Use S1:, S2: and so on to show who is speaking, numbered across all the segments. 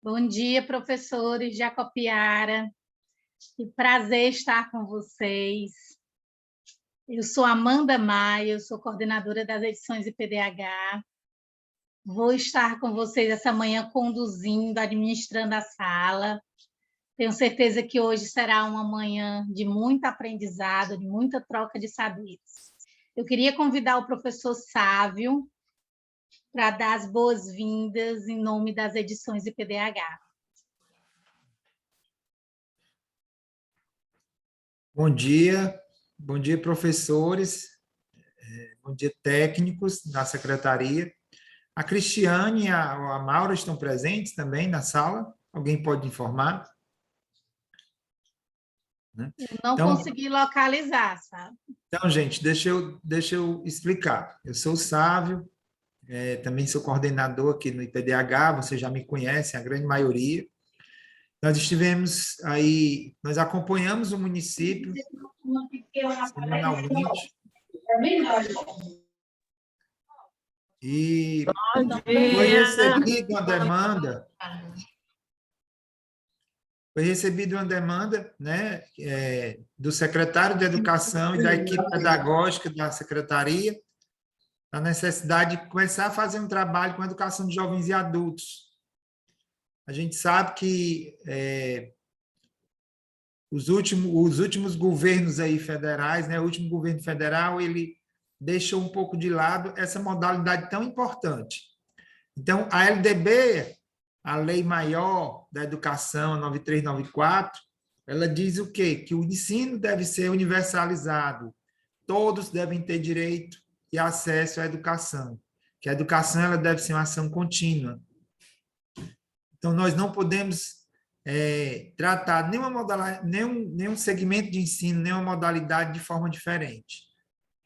S1: Bom dia, professores de Acopiara. Que prazer estar com vocês. Eu sou Amanda Maia, eu sou coordenadora das edições IPDH. Vou estar com vocês essa manhã conduzindo, administrando a sala. Tenho certeza que hoje será uma manhã de muito aprendizado, de muita troca de saberes. Eu queria convidar o professor Sávio para dar as boas-vindas em nome das edições IPDH.
S2: Bom dia, professores, bom dia, técnicos da secretaria. A Cristiane e a Maura estão presentes também na sala? Alguém pode informar?
S1: Eu não consegui localizar, sabe?
S2: Então, gente, deixa eu explicar. Eu sou o Sávio, também sou coordenador aqui no IPDH, vocês já me conhecem, a grande maioria. Nós estivemos aí, nós acompanhamos o município semanalmente. E foi recebida uma demanda, né, do secretário de Educação e da equipe pedagógica da secretaria, a necessidade de começar a fazer um trabalho com a educação de jovens e adultos. A gente sabe que os últimos governos aí federais, né, o último governo federal, ele deixou um pouco de lado essa modalidade tão importante. Então, a LDB, a Lei Maior da Educação, 9394, ela diz o quê? Que o ensino deve ser universalizado, todos devem ter direito e acesso à educação, que a educação ela deve ser uma ação contínua. Então, nós não podemos tratar nenhum segmento de ensino, nenhuma modalidade de forma diferente.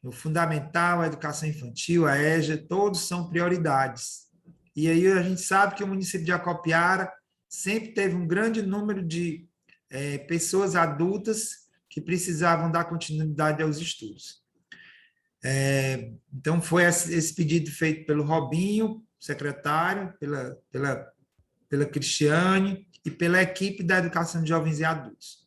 S2: O fundamental, a educação infantil, a EJA, todos são prioridades. E aí a gente sabe que o município de Acopiara sempre teve um grande número de pessoas adultas que precisavam dar continuidade aos estudos. Então, foi esse pedido feito pelo Robinho, secretário, pela Cristiane e pela equipe da Educação de Jovens e Adultos.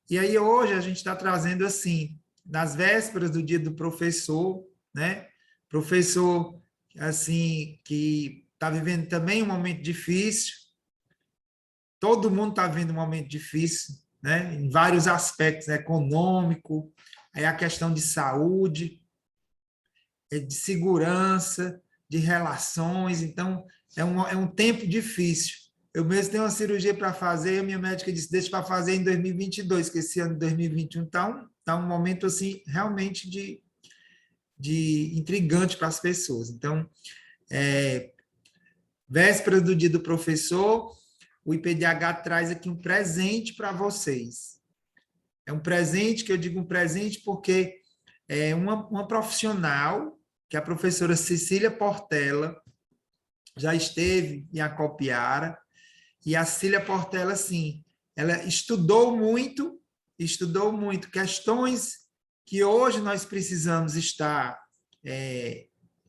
S2: E aí hoje a gente está trazendo assim, nas vésperas do Dia do Professor, né? Professor, assim, que está vivendo também um momento difícil, todo mundo está vivendo um momento difícil, né? Em vários aspectos, né? Econômico, aí a questão de saúde, de segurança, de relações, então é um tempo difícil. Eu mesmo tenho uma cirurgia para fazer, e a minha médica disse, deixa para fazer em 2022, que esse ano de 2021 está um momento assim realmente de intrigante para as pessoas. Então, véspera do Dia do Professor, o IPDH traz aqui um presente para vocês. É um presente, que eu digo um presente porque é uma profissional, que é a professora Cecília Portela, já esteve em Acopiara, e a Cecília Portela, assim, ela estudou muito questões que hoje nós precisamos estar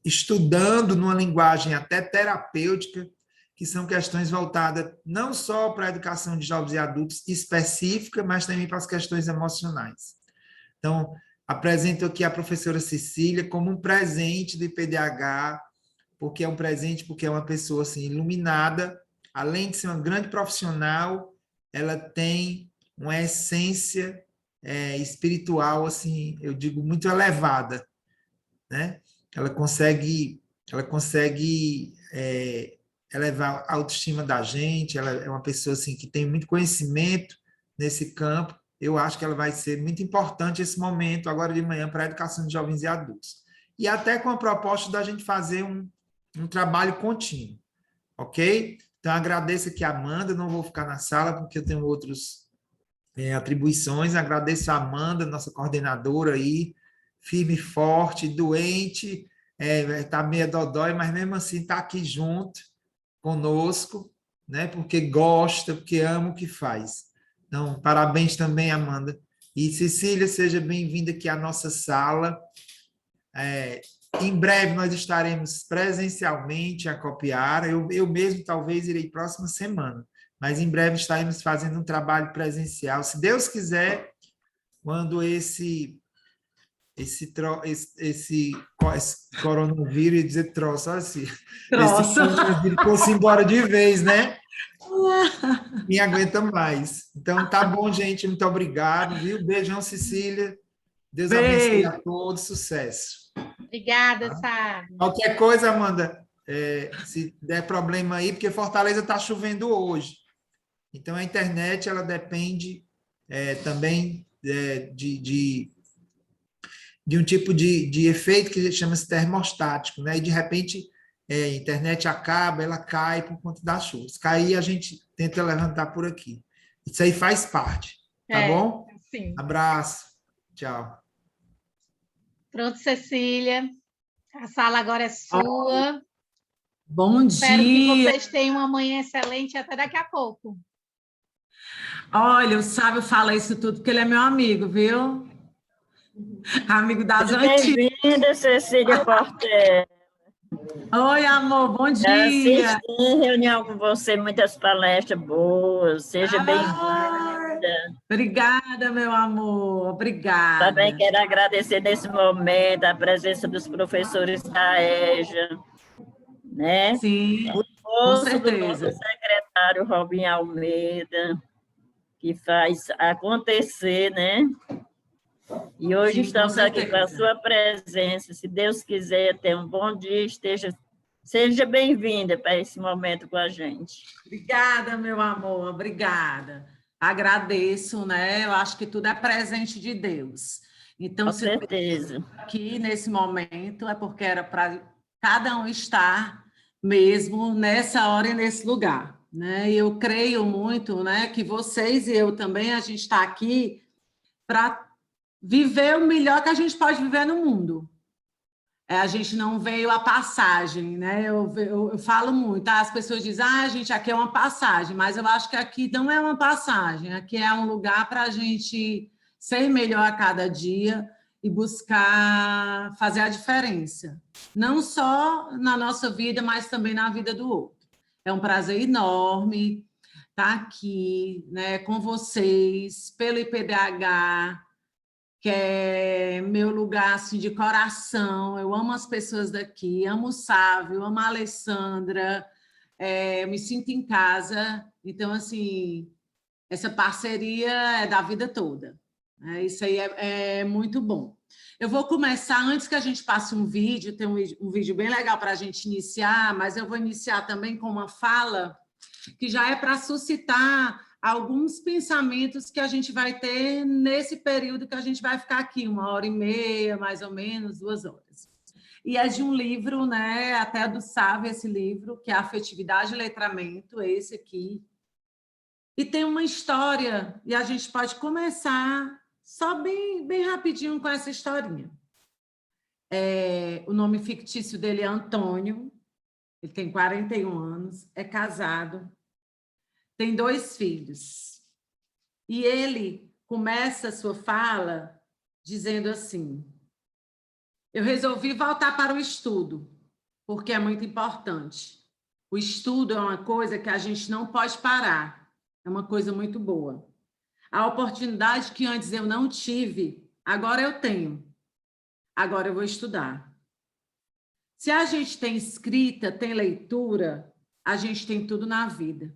S2: estudando numa linguagem até terapêutica, que são questões voltadas não só para a educação de jovens e adultos específica, mas também para as questões emocionais. Então, apresento aqui a professora Cecília como um presente do IPDH, porque é um presente, porque é uma pessoa assim, iluminada, além de ser uma grande profissional, ela tem uma essência espiritual, assim, eu digo, muito elevada, né? Ela consegue elevar a autoestima da gente, ela é uma pessoa assim, que tem muito conhecimento nesse campo. Eu acho que ela vai ser muito importante esse momento, agora de manhã, para a educação de jovens e adultos. E até com a proposta da gente fazer um trabalho contínuo, ok? Então, agradeço aqui a Amanda, não vou ficar na sala, porque eu tenho outras atribuições. Agradeço a Amanda, nossa coordenadora aí, firme e forte, doente, está meio dodói, mas mesmo assim está aqui junto conosco, né? Porque gosta, porque ama o que faz. Então, parabéns também, Amanda. E Cecília, seja bem-vinda aqui à nossa sala. Em breve nós estaremos presencialmente a Acopiara. Eu mesmo talvez irei próxima semana. mas em breve estaremos fazendo um trabalho presencial. Se Deus quiser, quando esse coronavírus, ia dizer troço, assim, esse
S3: Troço.
S2: coronavírus fosse embora de vez, né? Me aguenta mais. Então, tá bom, gente. Muito obrigado, viu? Beijão, Cecília. Deus abençoe a
S3: Beijo.
S2: todos. Sucesso.
S1: Obrigada,
S2: Tá?
S1: Sábio.
S2: Qualquer coisa, Amanda, se der problema aí, porque Fortaleza está chovendo hoje. Então, a internet, ela depende também de um tipo de efeito que chama-se termostático, né? E, de repente, a internet acaba, ela cai por conta das chuvas. Cair, a gente tenta levantar por aqui. Isso aí faz parte, tá bom?
S1: Sim.
S2: Abraço. Tchau.
S1: Pronto, Cecília. A sala agora é sua.
S3: Bom
S1: Espero que
S3: dia.
S1: vocês tenham uma manhã excelente. Até daqui a pouco.
S3: Olha, o Sábio fala isso tudo porque ele é meu amigo, viu? Amigo das antigas.
S4: Bem-vinda, Cecília Portela.
S3: Oi, amor, bom dia.
S4: Assisti em reunião com você, muitas palestras boas. Seja bem-vinda.
S3: Obrigada, meu amor. Obrigada.
S4: Também quero agradecer nesse momento a presença dos professores da EJA, né?
S3: Sim,
S4: O
S3: com
S4: esforço do nosso
S3: certeza.
S4: secretário Robin Almeida, que faz acontecer, né? E hoje
S3: Sim, com
S4: estamos aqui com a
S3: certeza.
S4: sua presença. Se Deus quiser, tenha um bom dia, seja bem-vinda para esse momento com a gente.
S3: Obrigada, meu amor, obrigada. Agradeço, né? Eu acho que tudo é presente de Deus. Então,
S4: Com
S3: se
S4: certeza.
S3: aqui nesse momento é porque era para cada um estar mesmo nessa hora e nesse lugar, né? E eu creio muito, né, que vocês e eu também, a gente está aqui para viver o melhor que a gente pode viver no mundo. A gente não veio a passagem, né? Eu falo muito, tá? As pessoas dizem, gente, aqui é uma passagem, mas eu acho que aqui não é uma passagem, aqui é um lugar para a gente ser melhor a cada dia e buscar fazer a diferença, não só na nossa vida, mas também na vida do outro. É um prazer enorme estar aqui, né, com vocês, pelo IPDH, que é meu lugar assim, de coração. Eu amo as pessoas daqui, amo o Sávio, amo a Alessandra, me sinto em casa. Então, assim, essa parceria é da vida toda. Isso aí é muito bom. Eu vou começar, antes que a gente passe um vídeo, tem um vídeo bem legal para a gente iniciar, mas eu vou iniciar também com uma fala que já é para suscitar alguns pensamentos que a gente vai ter nesse período que a gente vai ficar aqui, 1h30, mais ou menos, 2 horas. E é de um livro, né, até do Sávio, esse livro, que é Afetividade e Letramento, esse aqui. E tem uma história, e a gente pode começar só bem rapidinho com essa historinha. O nome fictício dele é Antônio, ele tem 41 anos, é casado, tem 2 filhos. E ele começa a sua fala dizendo assim: eu resolvi voltar para o estudo, porque é muito importante. O estudo é uma coisa que a gente não pode parar, é uma coisa muito boa. A oportunidade que antes eu não tive, agora eu tenho. Agora eu vou estudar. Se a gente tem escrita, tem leitura, a gente tem tudo na vida.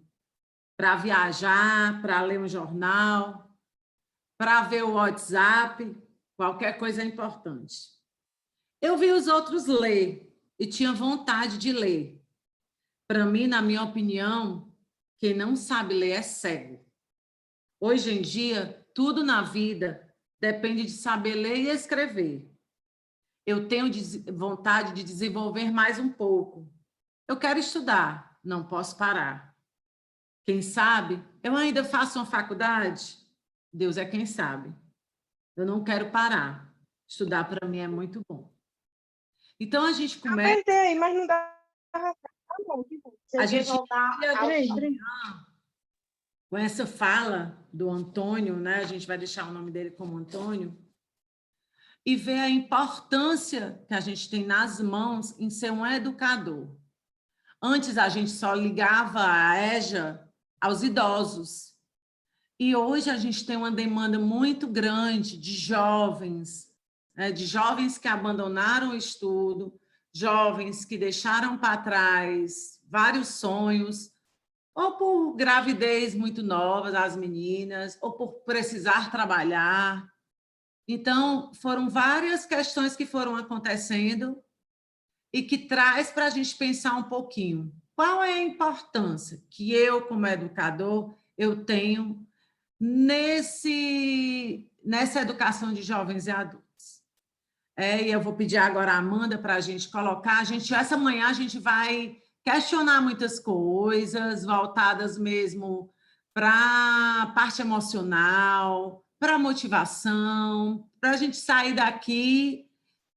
S3: Para viajar, para ler um jornal, para ver o WhatsApp, qualquer coisa é importante. Eu vi os outros ler e tinha vontade de ler. Para mim, na minha opinião, quem não sabe ler é cego. Hoje em dia, tudo na vida depende de saber ler e escrever. Eu tenho vontade de desenvolver mais um pouco. Eu quero estudar, não posso parar. Quem sabe, eu ainda faço uma faculdade? Deus é quem sabe. Eu não quero parar. Estudar para mim é muito bom. Então a gente começa.
S5: Apertei, mas não dá. Tá bom, que bom.
S3: A gente
S5: voltar
S3: com essa fala do Antônio, né? A gente vai deixar o nome dele como Antônio, e ver a importância que a gente tem nas mãos em ser um educador. Antes a gente só ligava a EJA aos idosos. E hoje a gente tem uma demanda muito grande de jovens, né, de jovens que abandonaram o estudo, jovens que deixaram para trás vários sonhos, ou por gravidez muito nova, as meninas, ou por precisar trabalhar. Então, foram várias questões que foram acontecendo e que traz para a gente pensar um pouquinho. Qual é a importância que eu, como educador, eu tenho nessa educação de jovens e adultos? E eu vou pedir agora a Amanda para a gente colocar. Essa manhã a gente vai questionar muitas coisas voltadas mesmo para a parte emocional, para a motivação, para a gente sair daqui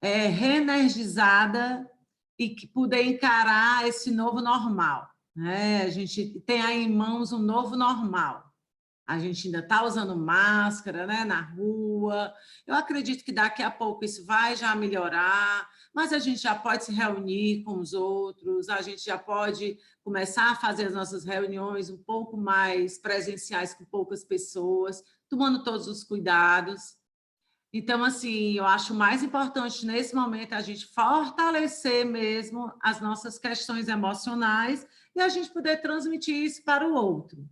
S3: reenergizada e poder encarar esse novo normal, né? A gente tem aí em mãos um novo normal. A gente ainda está usando máscara, né, na rua. Eu acredito que daqui a pouco isso vai já melhorar, mas a gente já pode se reunir com os outros, a gente já pode começar a fazer as nossas reuniões um pouco mais presenciais com poucas pessoas, tomando todos os cuidados. Então, assim, eu acho mais importante nesse momento a gente fortalecer mesmo as nossas questões emocionais e a gente poder transmitir isso para o outro,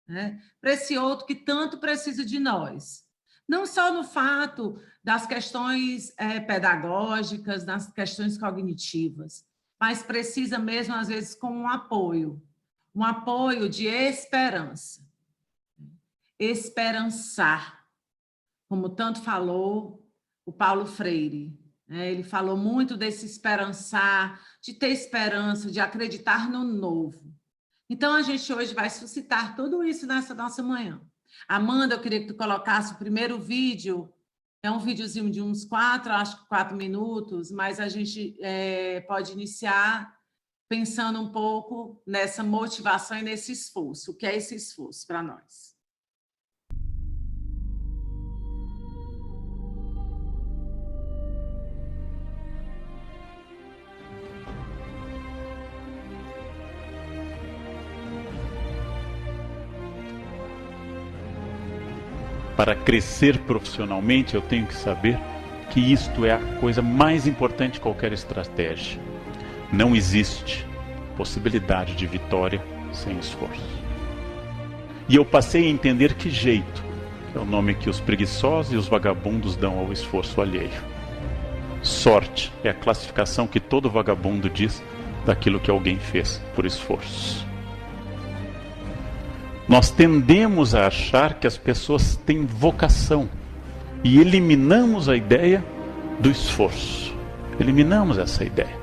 S3: né? Para esse outro que tanto precisa de nós. Não só no fato das questões pedagógicas, das questões cognitivas, mas precisa mesmo, às vezes, com um apoio de esperança. Esperançar. Como tanto falou o Paulo Freire, né? Ele falou muito desse esperançar, de ter esperança, de acreditar no novo. Então, a gente hoje vai suscitar tudo isso nessa nossa manhã. Amanda, eu queria que tu colocasse o primeiro vídeo, é um videozinho de uns 4 minutos, mas a gente pode iniciar pensando um pouco nessa motivação e nesse esforço. O que é esse esforço para nós?
S6: Para crescer profissionalmente, eu tenho que saber que isto é a coisa mais importante de qualquer estratégia. Não existe possibilidade de vitória sem esforço. E eu passei a entender que jeito, que é o nome que os preguiçosos e os vagabundos dão ao esforço alheio. Sorte é a classificação que todo vagabundo diz daquilo que alguém fez por esforço. Nós tendemos a achar que as pessoas têm vocação e eliminamos a ideia do esforço. Eliminamos essa ideia.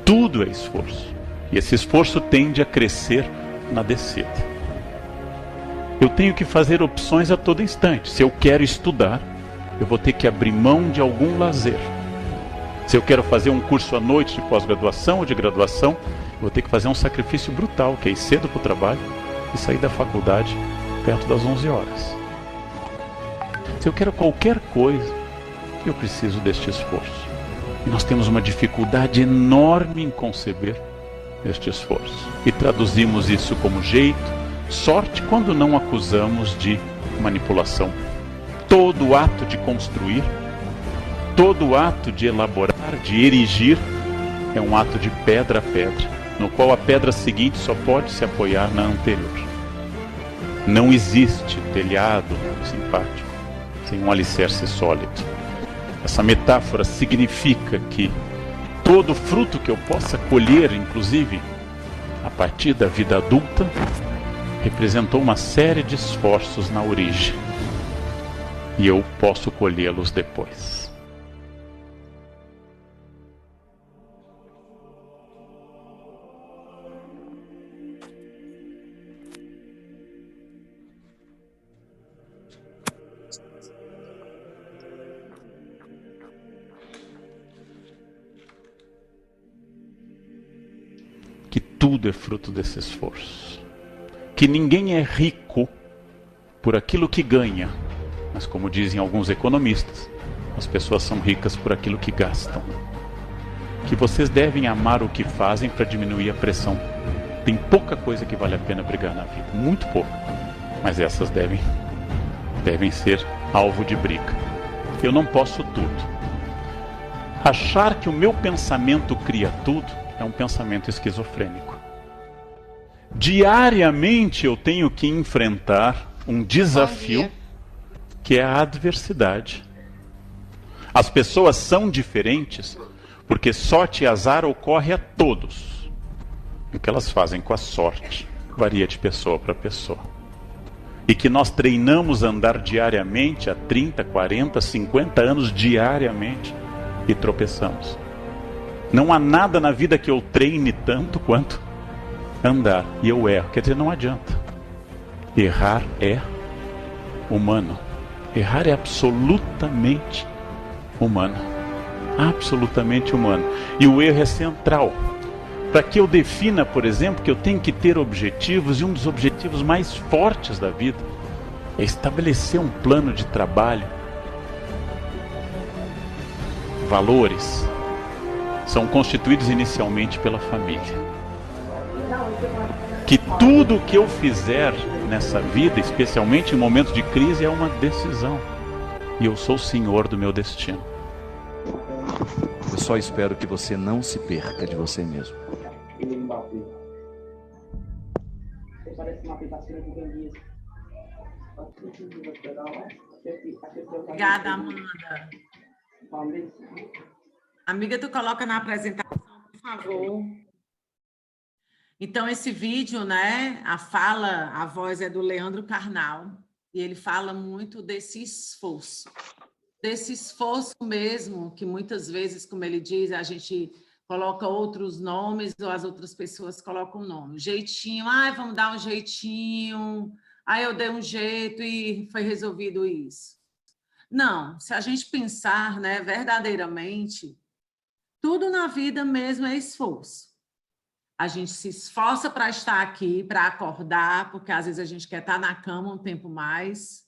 S6: Tudo é esforço. E esse esforço tende a crescer na descida. Eu tenho que fazer opções a todo instante. Se eu quero estudar, eu vou ter que abrir mão de algum lazer. Se eu quero fazer um curso à noite de pós-graduação ou de graduação, eu vou ter que fazer um sacrifício brutal, que é ir cedo para o trabalho e sair da faculdade perto das 11 horas. Se eu quero qualquer coisa, eu preciso deste esforço. E nós temos uma dificuldade enorme em conceber este esforço. E traduzimos isso como jeito, sorte, quando não acusamos de manipulação. Todo ato de construir, todo ato de elaborar, de erigir, é um ato de pedra a pedra, no qual a pedra seguinte só pode se apoiar na anterior. Não existe telhado simpático sem um alicerce sólido. Essa metáfora significa que todo fruto que eu possa colher, inclusive a partir da vida adulta, representou uma série de esforços na origem. E eu posso colhê-los depois. Que tudo é fruto desse esforço. Que ninguém é rico por aquilo que ganha, mas como dizem alguns economistas, as pessoas são ricas por aquilo que gastam. Que vocês devem amar o que fazem para diminuir a pressão Tem pouca coisa que vale a pena brigar na vida, muito pouco. Mas essas devem ser alvo de briga. Eu não posso tudo. Achar que o meu pensamento cria tudo é um pensamento esquizofrênico. Diariamente eu tenho que enfrentar um desafio que é a adversidade. As pessoas são diferentes porque sorte e azar ocorre a todos. O que elas fazem com a sorte varia de pessoa para pessoa. E que nós treinamos a andar diariamente há 30, 40, 50 anos diariamente e tropeçamos. Não há nada na vida que eu treine tanto quanto andar. E eu erro. Quer dizer, não adianta. Errar é humano. Errar é absolutamente humano. Absolutamente humano. E o erro é central. Para que eu defina, por exemplo, que eu tenho que ter objetivos, e um dos objetivos mais fortes da vida é estabelecer um plano de trabalho. Valores são constituídos inicialmente pela família. Que tudo o que eu fizer nessa vida, especialmente em momentos de crise, é uma decisão. E eu sou o senhor do meu destino.
S7: Eu só espero que você não se perca de você mesmo.
S3: Obrigada, Amanda. Amiga, tu coloca na apresentação, por favor. Então, esse vídeo, né, a voz é do Leandro Carnal, e ele fala muito desse esforço mesmo, que muitas vezes, como ele diz, a gente coloca outros nomes, ou as outras pessoas colocam nome. Jeitinho, vamos dar um jeitinho, eu dei um jeito e foi resolvido isso. Não, se a gente pensar, né, verdadeiramente, tudo na vida mesmo é esforço. A gente se esforça para estar aqui, para acordar, porque às vezes a gente quer estar na cama um tempo mais,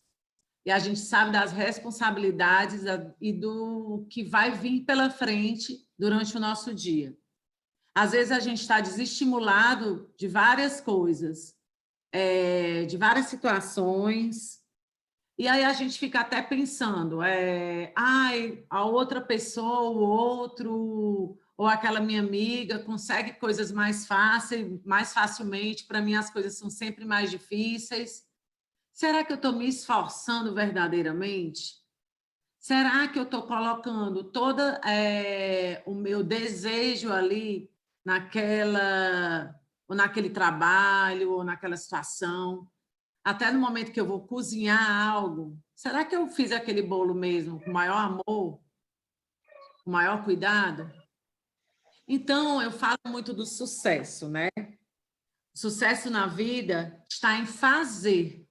S3: e a gente sabe das responsabilidades e do que vai vir pela frente durante o nosso dia. Às vezes a gente está desestimulado de várias coisas, de várias situações, e aí a gente fica até pensando, a outra pessoa, o outro, ou aquela minha amiga consegue coisas mais facilmente, para mim as coisas são sempre mais difíceis. Será que eu estou me esforçando verdadeiramente? Será que eu estou colocando todo o meu desejo ali naquele trabalho ou naquela situação? Até no momento que eu vou cozinhar algo, será que eu fiz aquele bolo mesmo com maior amor, com maior cuidado? Então, eu falo muito do sucesso, né? O sucesso na vida está em fazer.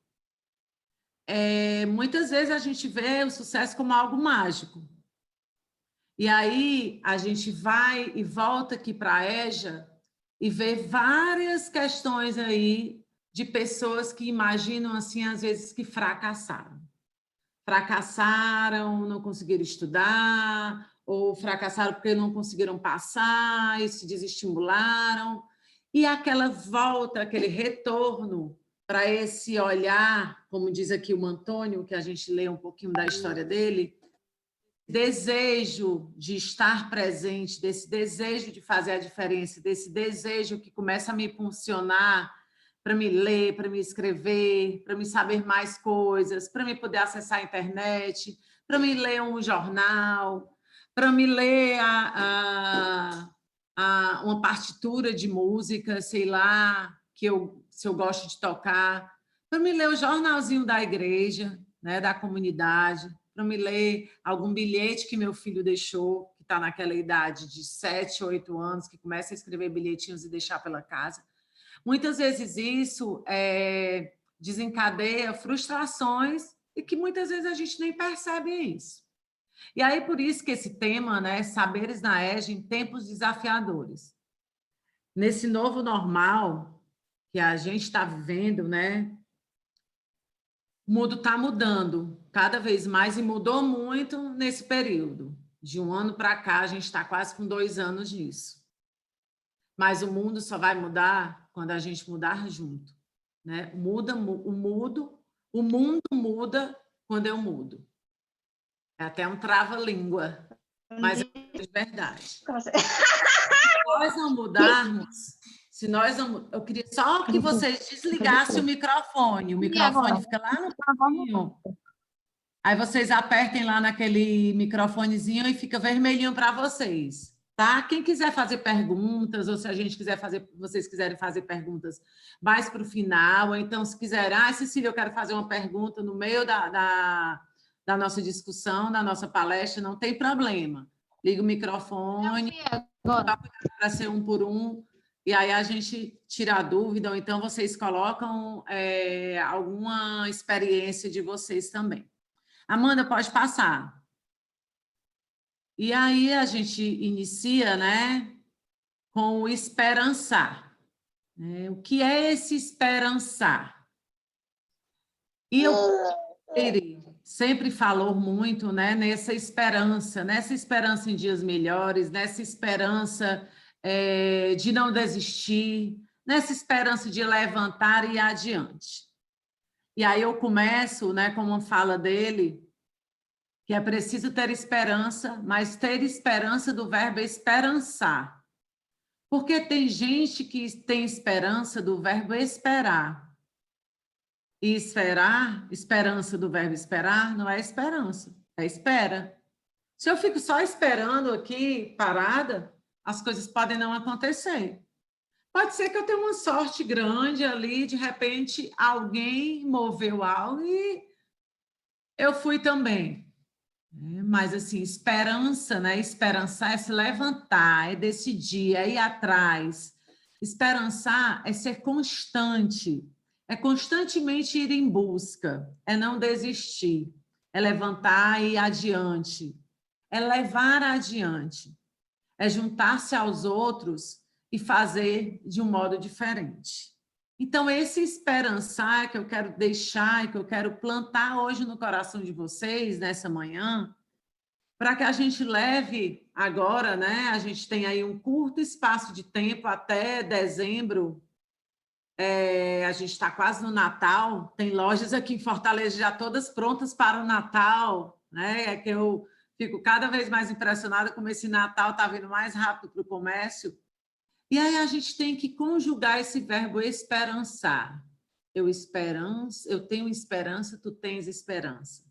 S3: Muitas vezes a gente vê o sucesso como algo mágico. E aí a gente vai e volta aqui para a EJA e vê várias questões aí de pessoas que imaginam, assim, às vezes, que fracassaram. Fracassaram, não conseguiram estudar, ou fracassaram porque não conseguiram passar e se desestimularam. E aquela volta, aquele retorno para esse olhar, como diz aqui o Antônio, que a gente lê um pouquinho da história dele, desejo de estar presente, desse desejo de fazer a diferença, desse desejo que começa a me impulsionar para me ler, para me escrever, para me saber mais coisas, para me poder acessar a internet, para me ler um jornal, para me ler uma partitura de música, sei lá, se eu gosto de tocar, para me ler o jornalzinho da igreja, né, da comunidade, para me ler algum bilhete que meu filho deixou, que está naquela idade de 7, 8 anos, que começa a escrever bilhetinhos e deixar pela casa. Muitas vezes isso desencadeia frustrações e que muitas vezes a gente nem percebe isso. E aí, por isso que esse tema, né, Saberes na EJA em tempos desafiadores. Nesse novo normal que a gente está vivendo, né, o mundo está mudando cada vez mais e mudou muito nesse período. De um ano para cá, a gente está quase com 2 anos nisso. mas o mundo só vai mudar quando a gente mudar junto, né? O mundo muda quando eu mudo. É até um trava-língua, mas é de verdade. Se nós não mudarmos, eu queria só que vocês desligassem o microfone. O microfone fica lá no cantinho. Aí vocês apertem lá naquele microfonezinho e fica vermelhinho para vocês, tá? Quem quiser fazer perguntas, ou se a gente quiser fazer, vocês quiserem fazer perguntas mais para o final, ou então se quiserem, Cecília, eu quero fazer uma pergunta no meio da nossa discussão, da nossa palestra, não tem problema. Liga o microfone, para ser um por um, e aí a gente tira a dúvida, ou então vocês colocam alguma experiência de vocês também. Amanda, pode passar. E aí a gente inicia, né, com o esperançar. O que é esse esperançar? E ele sempre falou muito, né, nessa esperança em dias melhores, nessa esperança de não desistir, nessa esperança de levantar e ir adiante. E aí eu começo, né, com uma fala dele, que é preciso ter esperança, mas ter esperança do verbo esperançar. Porque tem gente que tem esperança do verbo esperar. E esperança do verbo esperar, não é esperança, é espera. Se eu fico só esperando aqui, parada, as coisas podem não acontecer. Pode ser que eu tenha uma sorte grande ali, de repente alguém moveu algo e eu fui também. Mas, assim, esperança, né? Esperançar é se levantar, é decidir, é ir atrás. Esperançar é ser constante, é constantemente ir em busca, é não desistir, é levantar e ir adiante, é levar adiante, é juntar-se aos outros e fazer de um modo diferente. Então, esse esperançar que eu quero deixar e que eu quero plantar hoje no coração de vocês, nessa manhã, para que a gente leve agora, né? A gente tem aí um curto espaço de tempo até dezembro. A gente está quase no Natal, tem lojas aqui em Fortaleza já todas prontas para o Natal, né? É que eu fico cada vez mais impressionada como esse Natal está vindo mais rápido para o comércio. E aí a gente tem que conjugar esse verbo esperançar. Eu tenho esperança, tu tens esperança.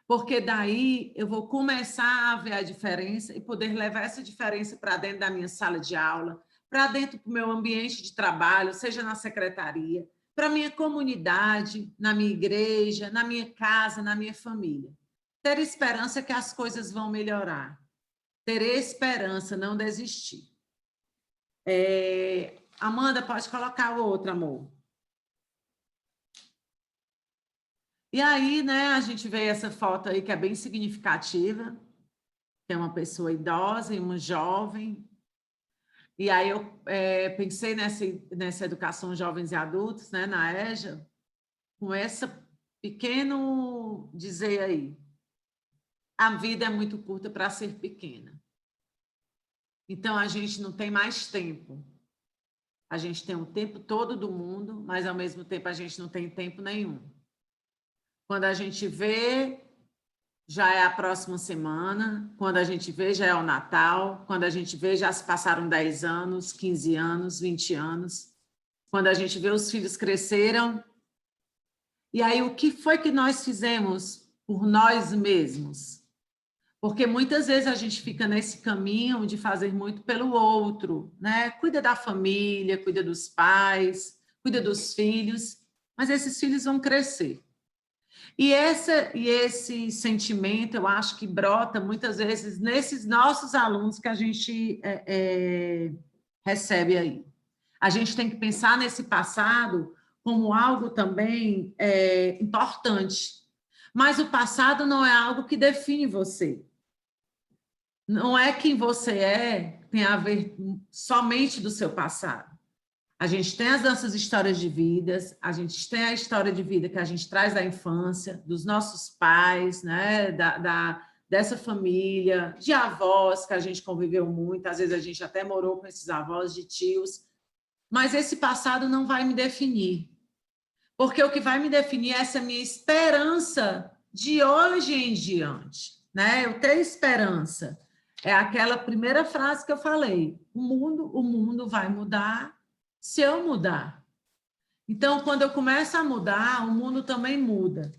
S3: Porque daí eu vou começar a ver a diferença e poder levar essa diferença para dentro da minha sala de aula, para dentro do meu ambiente de trabalho, seja na secretaria, para a minha comunidade, na minha igreja, na minha casa, na minha família. Ter esperança que as coisas vão melhorar. Ter esperança, não desistir. Amanda, pode colocar o outro, amor. E aí, né, a gente vê essa foto aí que é bem significativa. Tem uma pessoa idosa e uma jovem. E aí eu pensei nessa educação jovens e adultos, né, na EJA, com essa pequeno dizer aí. A vida é muito curta para ser pequena. Então, a gente não tem mais tempo. A gente tem o tempo todo do mundo, mas, ao mesmo tempo, a gente não tem tempo nenhum. Quando a gente vê, já é a próxima semana. Quando a gente vê, já é o Natal. Quando a gente vê, já se passaram 10 anos, 15 anos, 20 anos. Quando a gente vê, os filhos cresceram. E aí, o que foi que nós fizemos por nós mesmos? Porque muitas vezes a gente fica nesse caminho de fazer muito pelo outro, né? Cuida da família, cuida dos pais, cuida dos filhos, mas esses filhos vão crescer. E esse sentimento, eu acho que brota muitas vezes nesses nossos alunos que a gente recebe aí. A gente tem que pensar nesse passado como algo também importante. Mas o passado não é algo que define você. Não é quem você tem a ver somente do seu passado. A gente tem as nossas histórias de vidas, a gente tem a história de vida que a gente traz da infância, dos nossos pais, né? dessa família, de avós que a gente conviveu muito, às vezes a gente até morou com esses avós, de tios, mas esse passado não vai me definir, porque o que vai me definir é essa minha esperança de hoje em diante, né? Eu ter esperança. É aquela primeira frase que eu falei, o mundo vai mudar se eu mudar. Então, quando eu começo a mudar, o mundo também muda,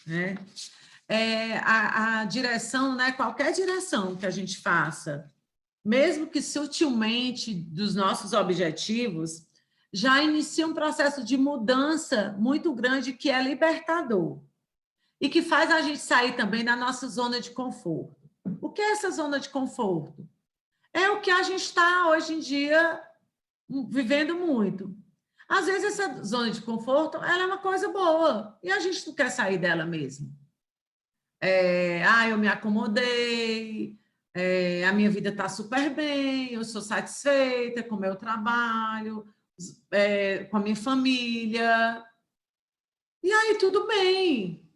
S3: né? A direção, né? Qualquer direção que a gente faça, mesmo que sutilmente dos nossos objetivos, já inicia um processo de mudança muito grande que é libertador e que faz a gente sair também da nossa zona de conforto. O que é essa zona de conforto? É o que a gente está, hoje em dia, vivendo muito. Às vezes, essa zona de conforto ela é uma coisa boa e a gente não quer sair dela mesmo. Eu me acomodei, a minha vida está super bem, eu sou satisfeita com o meu trabalho, com a minha família. E aí, tudo bem.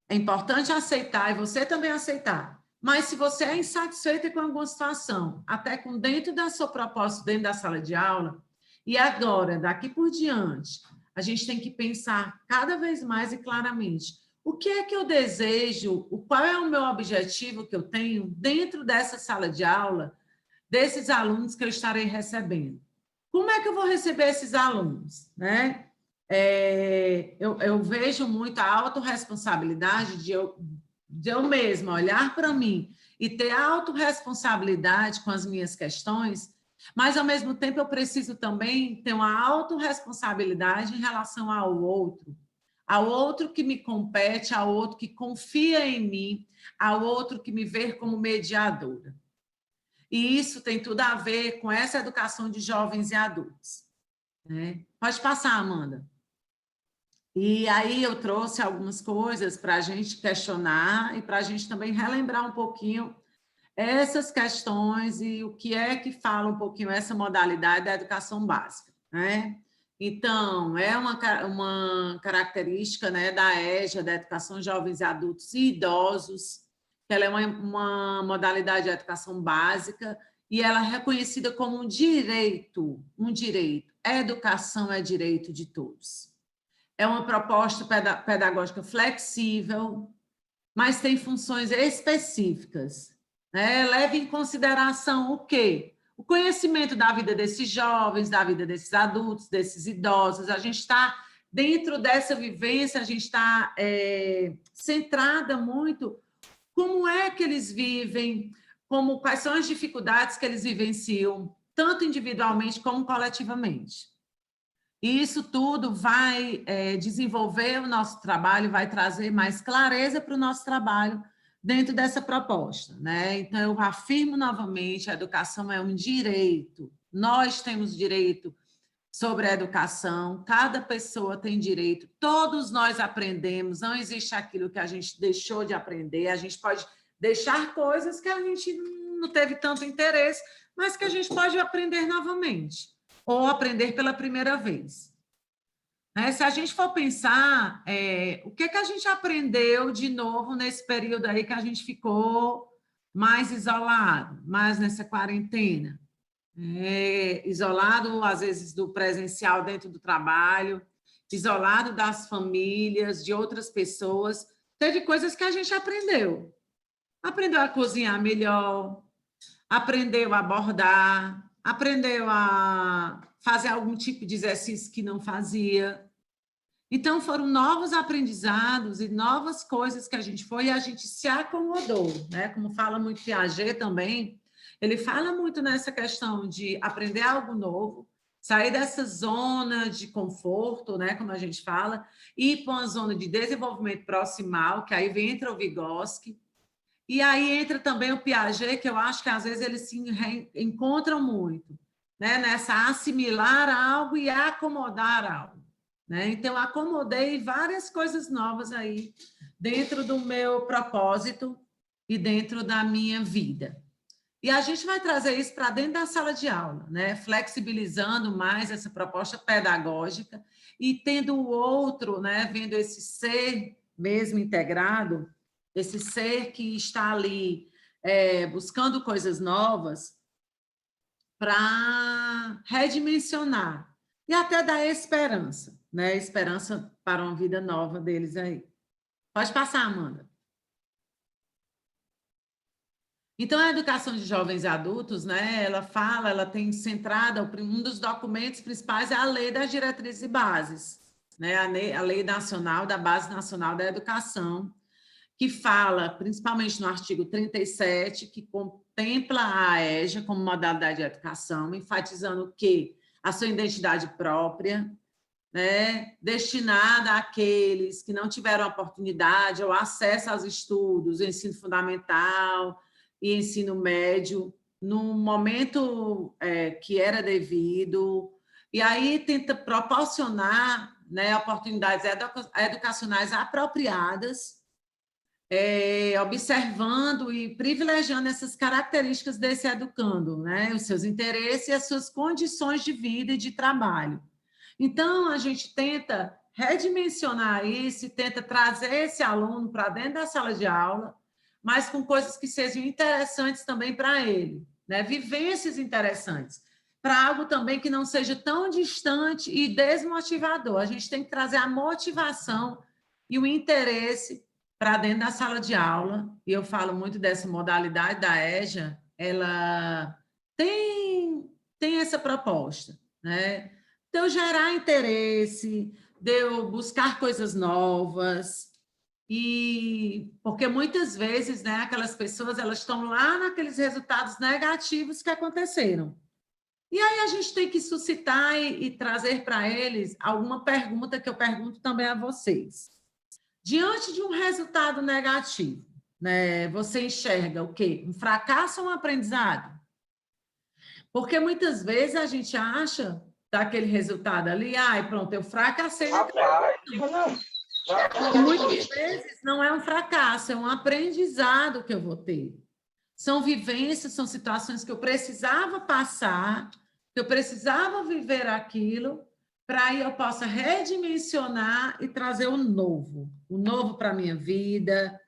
S3: É importante aceitar e você também aceitar. Mas se você é insatisfeita com alguma situação, até com dentro da sua proposta, dentro da sala de aula, e agora, daqui por diante, a gente tem que pensar cada vez mais e claramente o que é que eu desejo, qual é o meu objetivo que eu tenho dentro dessa sala de aula, desses alunos que eu estarei recebendo. Como é que eu vou receber esses alunos, né? Eu vejo muito a autorresponsabilidade de eu mesma olhar para mim e ter autorresponsabilidade com as minhas questões, mas, ao mesmo tempo, eu preciso também ter uma autorresponsabilidade em relação ao outro que me compete, ao outro que confia em mim, ao outro que me vê como mediadora. E isso tem tudo a ver com essa educação de jovens e adultos, né? Pode passar, Amanda. E aí eu trouxe algumas coisas para a gente questionar e para a gente também relembrar um pouquinho essas questões e o que é que fala um pouquinho essa modalidade da educação básica, né? Então, é uma característica, né, da EJA, da Educação Jovens e Adultos e Idosos, que ela é uma modalidade de educação básica e ela é reconhecida como um direito. A educação é direito de todos. É uma proposta pedagógica flexível, mas tem funções específicas, né? Leve em consideração o quê? O conhecimento da vida desses jovens, da vida desses adultos, desses idosos. A gente está dentro dessa vivência, a gente está centrada muito como é que eles vivem, quais são as dificuldades que eles vivenciam, tanto individualmente como coletivamente. E isso tudo vai desenvolver o nosso trabalho, vai trazer mais clareza para o nosso trabalho dentro dessa proposta, né? Então, eu afirmo novamente, a educação é um direito. Nós temos direito sobre a educação, cada pessoa tem direito, todos nós aprendemos, não existe aquilo que a gente deixou de aprender, a gente pode deixar coisas que a gente não teve tanto interesse, mas que a gente pode aprender novamente, ou aprender pela primeira vez. Se a gente for pensar, o que a gente aprendeu de novo nesse período aí que a gente ficou mais isolado, mais nessa quarentena, isolado, às vezes, do presencial dentro do trabalho, isolado das famílias, de outras pessoas, teve coisas que a gente aprendeu. Aprendeu a cozinhar melhor, aprendeu a bordar, aprendeu a fazer algum tipo de exercício que não fazia. Então, foram novos aprendizados e novas coisas que a gente foi e a gente se acomodou, né? Como fala muito Piaget também, ele fala muito nessa questão de aprender algo novo, sair dessa zona de conforto, né? Como a gente fala, e ir para uma zona de desenvolvimento proximal, que aí entra o Vygotsky, e aí entra também o Piaget, que eu acho que às vezes eles se encontram muito, né? Nessa assimilar algo e acomodar algo, né? Então, acomodei várias coisas novas aí dentro do meu propósito e dentro da minha vida. E a gente vai trazer isso para dentro da sala de aula, né? Flexibilizando mais essa proposta pedagógica e tendo o outro, né? Vendo esse ser mesmo integrado esse ser que está ali buscando coisas novas para redimensionar e até dar esperança, né? Esperança para uma vida nova deles aí. Pode passar, Amanda. Então, a educação de jovens e adultos, né, ela tem centrada, um dos documentos principais é a Lei das Diretrizes e Bases, né, a Lei Nacional, da Base Nacional da Educação, que fala, principalmente no artigo 37, que contempla a EJA como modalidade de educação, enfatizando que a sua identidade própria, né, destinada àqueles que não tiveram oportunidade ou acesso aos estudos, ensino fundamental e ensino médio, no momento que era devido, e aí tenta proporcionar, né, oportunidades educacionais apropriadas, observando e privilegiando essas características desse educando, né, os seus interesses e as suas condições de vida e de trabalho. Então, a gente tenta redimensionar isso, tenta trazer esse aluno para dentro da sala de aula, mas com coisas que sejam interessantes também para ele, né? Vivências interessantes, para algo também que não seja tão distante e desmotivador. A gente tem que trazer a motivação e o interesse para dentro da sala de aula, e eu falo muito dessa modalidade da EJA, ela tem essa proposta, né? De eu gerar interesse, de eu buscar coisas novas, e porque muitas vezes, né, aquelas pessoas elas estão lá naqueles resultados negativos que aconteceram. E aí a gente tem que suscitar e trazer para eles alguma pergunta que eu pergunto também a vocês. Diante de um resultado negativo, né, você enxerga o quê? Um fracasso ou um aprendizado? Porque muitas vezes a gente acha daquele resultado ali, pronto, eu fracassei. Muitas vezes não é um fracasso, é um aprendizado que eu vou ter. São vivências, são situações que eu precisava passar, que eu precisava viver aquilo, para aí eu possa redimensionar e trazer o novo para a minha vida,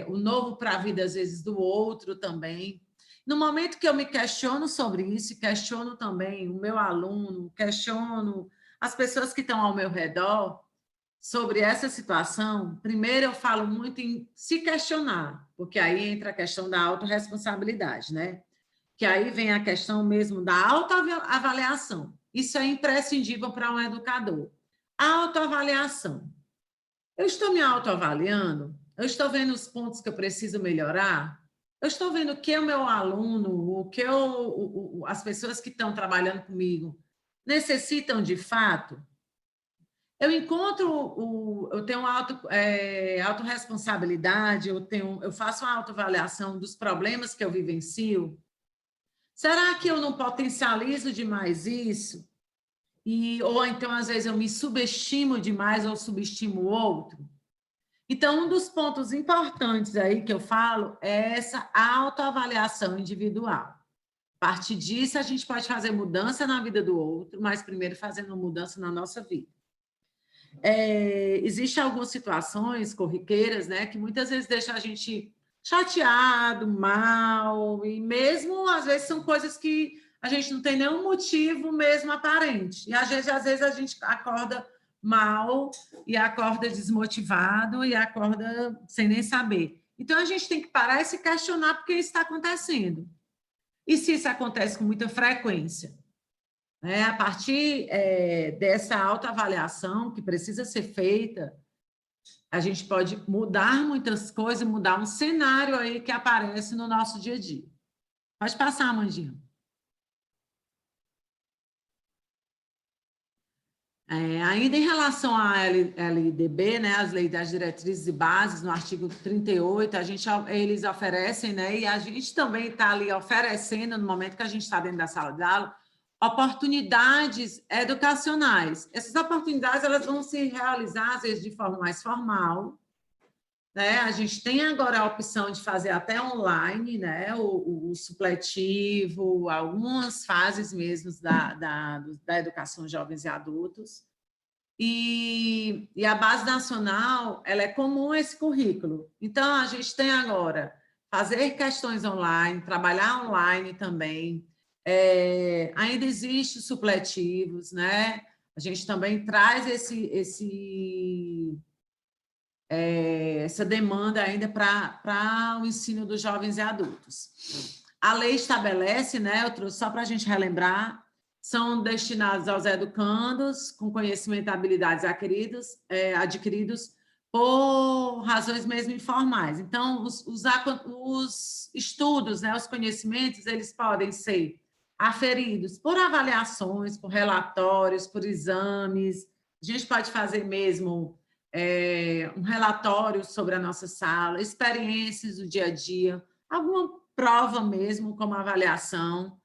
S3: o novo para a vida, às vezes, do outro também. No momento que eu me questiono sobre isso, questiono também o meu aluno, questiono as pessoas que estão ao meu redor sobre essa situação, primeiro eu falo muito em se questionar, porque aí entra a questão da autorresponsabilidade, né? Que aí vem a questão mesmo da autoavaliação. Isso é imprescindível para um educador. A autoavaliação. Eu estou me autoavaliando? Eu estou vendo os pontos que eu preciso melhorar? Eu estou vendo o que o meu aluno, o que as pessoas que estão trabalhando comigo necessitam de fato? Eu tenho autorresponsabilidade, eu faço uma autoavaliação dos problemas que eu vivencio. Será que eu não potencializo demais isso? Ou então, às vezes, eu me subestimo demais ou subestimo o outro? Então, um dos pontos importantes aí que eu falo é essa autoavaliação individual. A partir disso, a gente pode fazer mudança na vida do outro, mas primeiro fazendo mudança na nossa vida. Existem algumas situações corriqueiras, né, que muitas vezes deixam a gente chateado, mal, e mesmo, às vezes, são coisas que a gente não tem nenhum motivo mesmo aparente. E, às vezes a gente acorda mal e acorda desmotivado e acorda sem nem saber. Então, a gente tem que parar e se questionar por que isso está acontecendo. E se isso acontece com muita frequência? A partir dessa autoavaliação que precisa ser feita, a gente pode mudar muitas coisas, mudar um cenário aí que aparece no nosso dia a dia. Pode passar, Amandinha. Ainda em relação à LDB, né, as leis das diretrizes e bases, no artigo 38, eles oferecem, né, e a gente também está ali oferecendo, no momento que a gente está dentro da sala de aula, oportunidades educacionais. Essas oportunidades elas vão se realizar, às vezes, de forma mais formal, né? A gente tem agora a opção de fazer até online, né? O supletivo, algumas fases mesmo da educação de jovens e adultos. E a base nacional, ela é comum a esse currículo. Então, a gente tem agora fazer questões online, trabalhar online também. Ainda existem supletivos, né? A gente também traz essa demanda ainda para o ensino dos jovens e adultos. A lei estabelece, né, eu trouxe só para a gente relembrar, são destinados aos educandos com conhecimento e habilidades adquiridos por razões mesmo informais. Então, os estudos, né, os conhecimentos, eles podem ser aferidos por avaliações, por relatórios, por exames. A gente pode fazer mesmo um relatório sobre a nossa sala, experiências do dia a dia, alguma prova mesmo, como avaliação.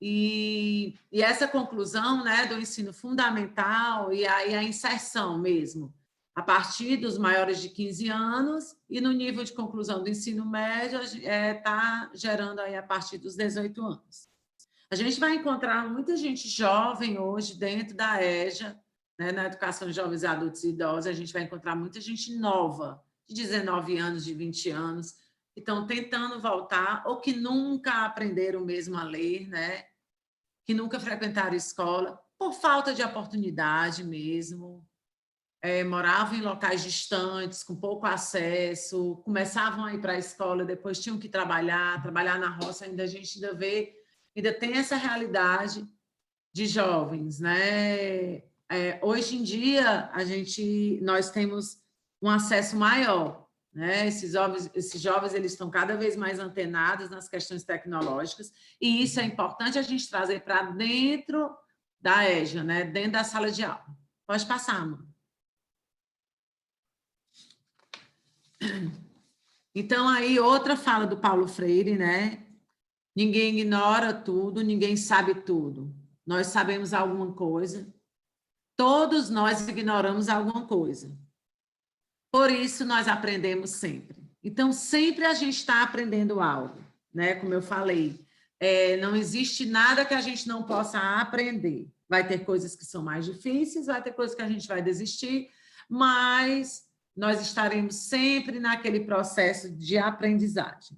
S3: E essa conclusão, né, do ensino fundamental e aí a inserção mesmo, a partir dos maiores de 15 anos e no nível de conclusão do ensino médio, está gerando aí a partir dos 18 anos. A gente vai encontrar muita gente jovem hoje dentro da EJA, né, na educação de jovens, adultos e idosos, a gente vai encontrar muita gente nova, de 19 anos, de 20 anos, que estão tentando voltar ou que nunca aprenderam mesmo a ler, né? Que nunca frequentaram escola, por falta de oportunidade mesmo, moravam em locais distantes, com pouco acesso, começavam a ir para a escola, depois tinham que trabalhar na roça, a gente ainda tem essa realidade de jovens, né? Hoje em dia, nós temos um acesso maior, né? Esses jovens eles estão cada vez mais antenados nas questões tecnológicas, e isso é importante a gente trazer para dentro da EJA, né? Dentro da sala de aula. Pode passar, amor. Então, aí, outra fala do Paulo Freire, né? Ninguém ignora tudo, ninguém sabe tudo. Nós sabemos alguma coisa, todos nós ignoramos alguma coisa. Por isso, nós aprendemos sempre. Então, sempre a gente está aprendendo algo, né? Como eu falei, não existe nada que a gente não possa aprender. Vai ter coisas que são mais difíceis, vai ter coisas que a gente vai desistir, mas nós estaremos sempre naquele processo de aprendizagem.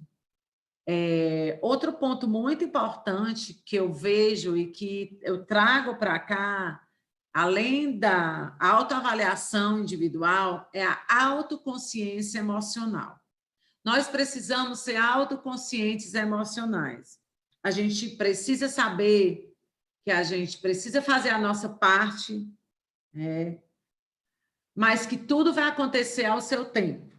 S3: Outro ponto muito importante que eu vejo e que eu trago para cá, além da autoavaliação individual, é a autoconsciência emocional. Nós precisamos ser autoconscientes emocionais. A gente precisa saber que a gente precisa fazer a nossa parte, mas que tudo vai acontecer ao seu tempo.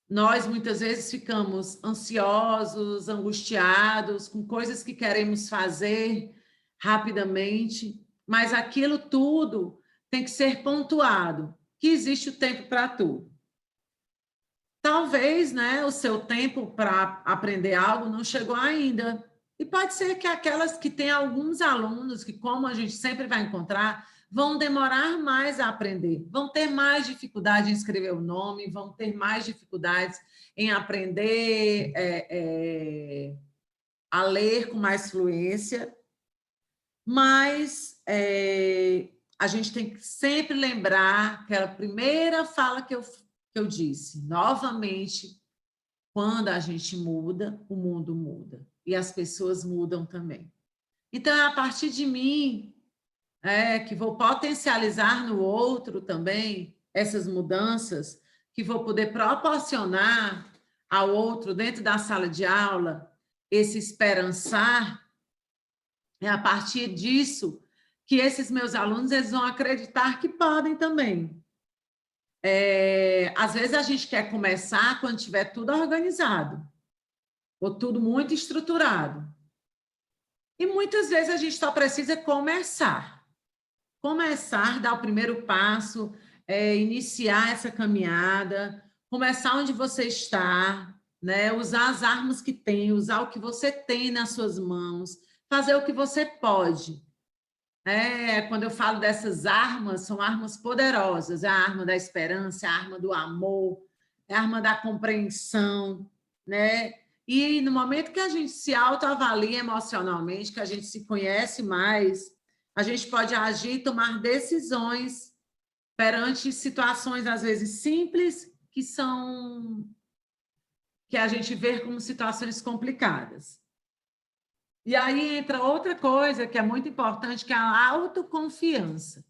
S3: Nós, muitas vezes, ficamos ansiosos, angustiados, com coisas que queremos fazer rapidamente, mas aquilo tudo tem que ser pontuado, que existe o tempo para tudo. Talvez, né, o seu tempo para aprender algo não chegou ainda. E pode ser que aquelas que têm alguns alunos, que como a gente sempre vai encontrar, vão demorar mais a aprender, vão ter mais dificuldade em escrever o nome, vão ter mais dificuldades em aprender a ler com mais fluência, mas a gente tem que sempre lembrar aquela primeira fala que eu disse, novamente, quando a gente muda, o mundo muda, e as pessoas mudam também. Então, é a partir de mim, que vou potencializar no outro também essas mudanças, que vou poder proporcionar ao outro, dentro da sala de aula, esse esperançar, é a partir disso que esses meus alunos eles vão acreditar que podem também. Às vezes a gente quer começar quando tiver tudo organizado, ou tudo muito estruturado. E muitas vezes a gente só precisa começar. Começar, dar o primeiro passo, iniciar essa caminhada, começar onde você está, né? Usar as armas que tem, usar o que você tem nas suas mãos, fazer o que você pode. Quando eu falo dessas armas, são armas poderosas, é a arma da esperança, a arma do amor, é a arma da compreensão, né? E no momento que a gente se autoavalia emocionalmente, que a gente se conhece mais, a gente pode agir e tomar decisões perante situações, às vezes, simples, que a gente vê como situações complicadas. E aí entra outra coisa que é muito importante, que é a autoconfiança.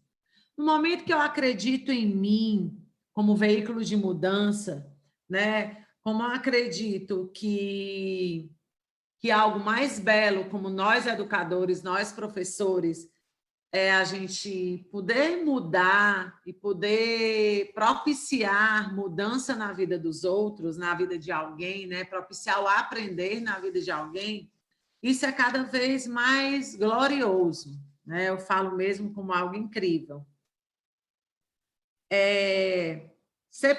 S3: No momento que eu acredito em mim como veículo de mudança, né? Como eu acredito que algo mais belo, como nós educadores, nós professores, é a gente poder mudar e poder propiciar mudança na vida dos outros, na vida de alguém, né? Propiciar o aprender na vida de alguém, isso é cada vez mais glorioso, né? Eu falo mesmo como algo incrível. Ser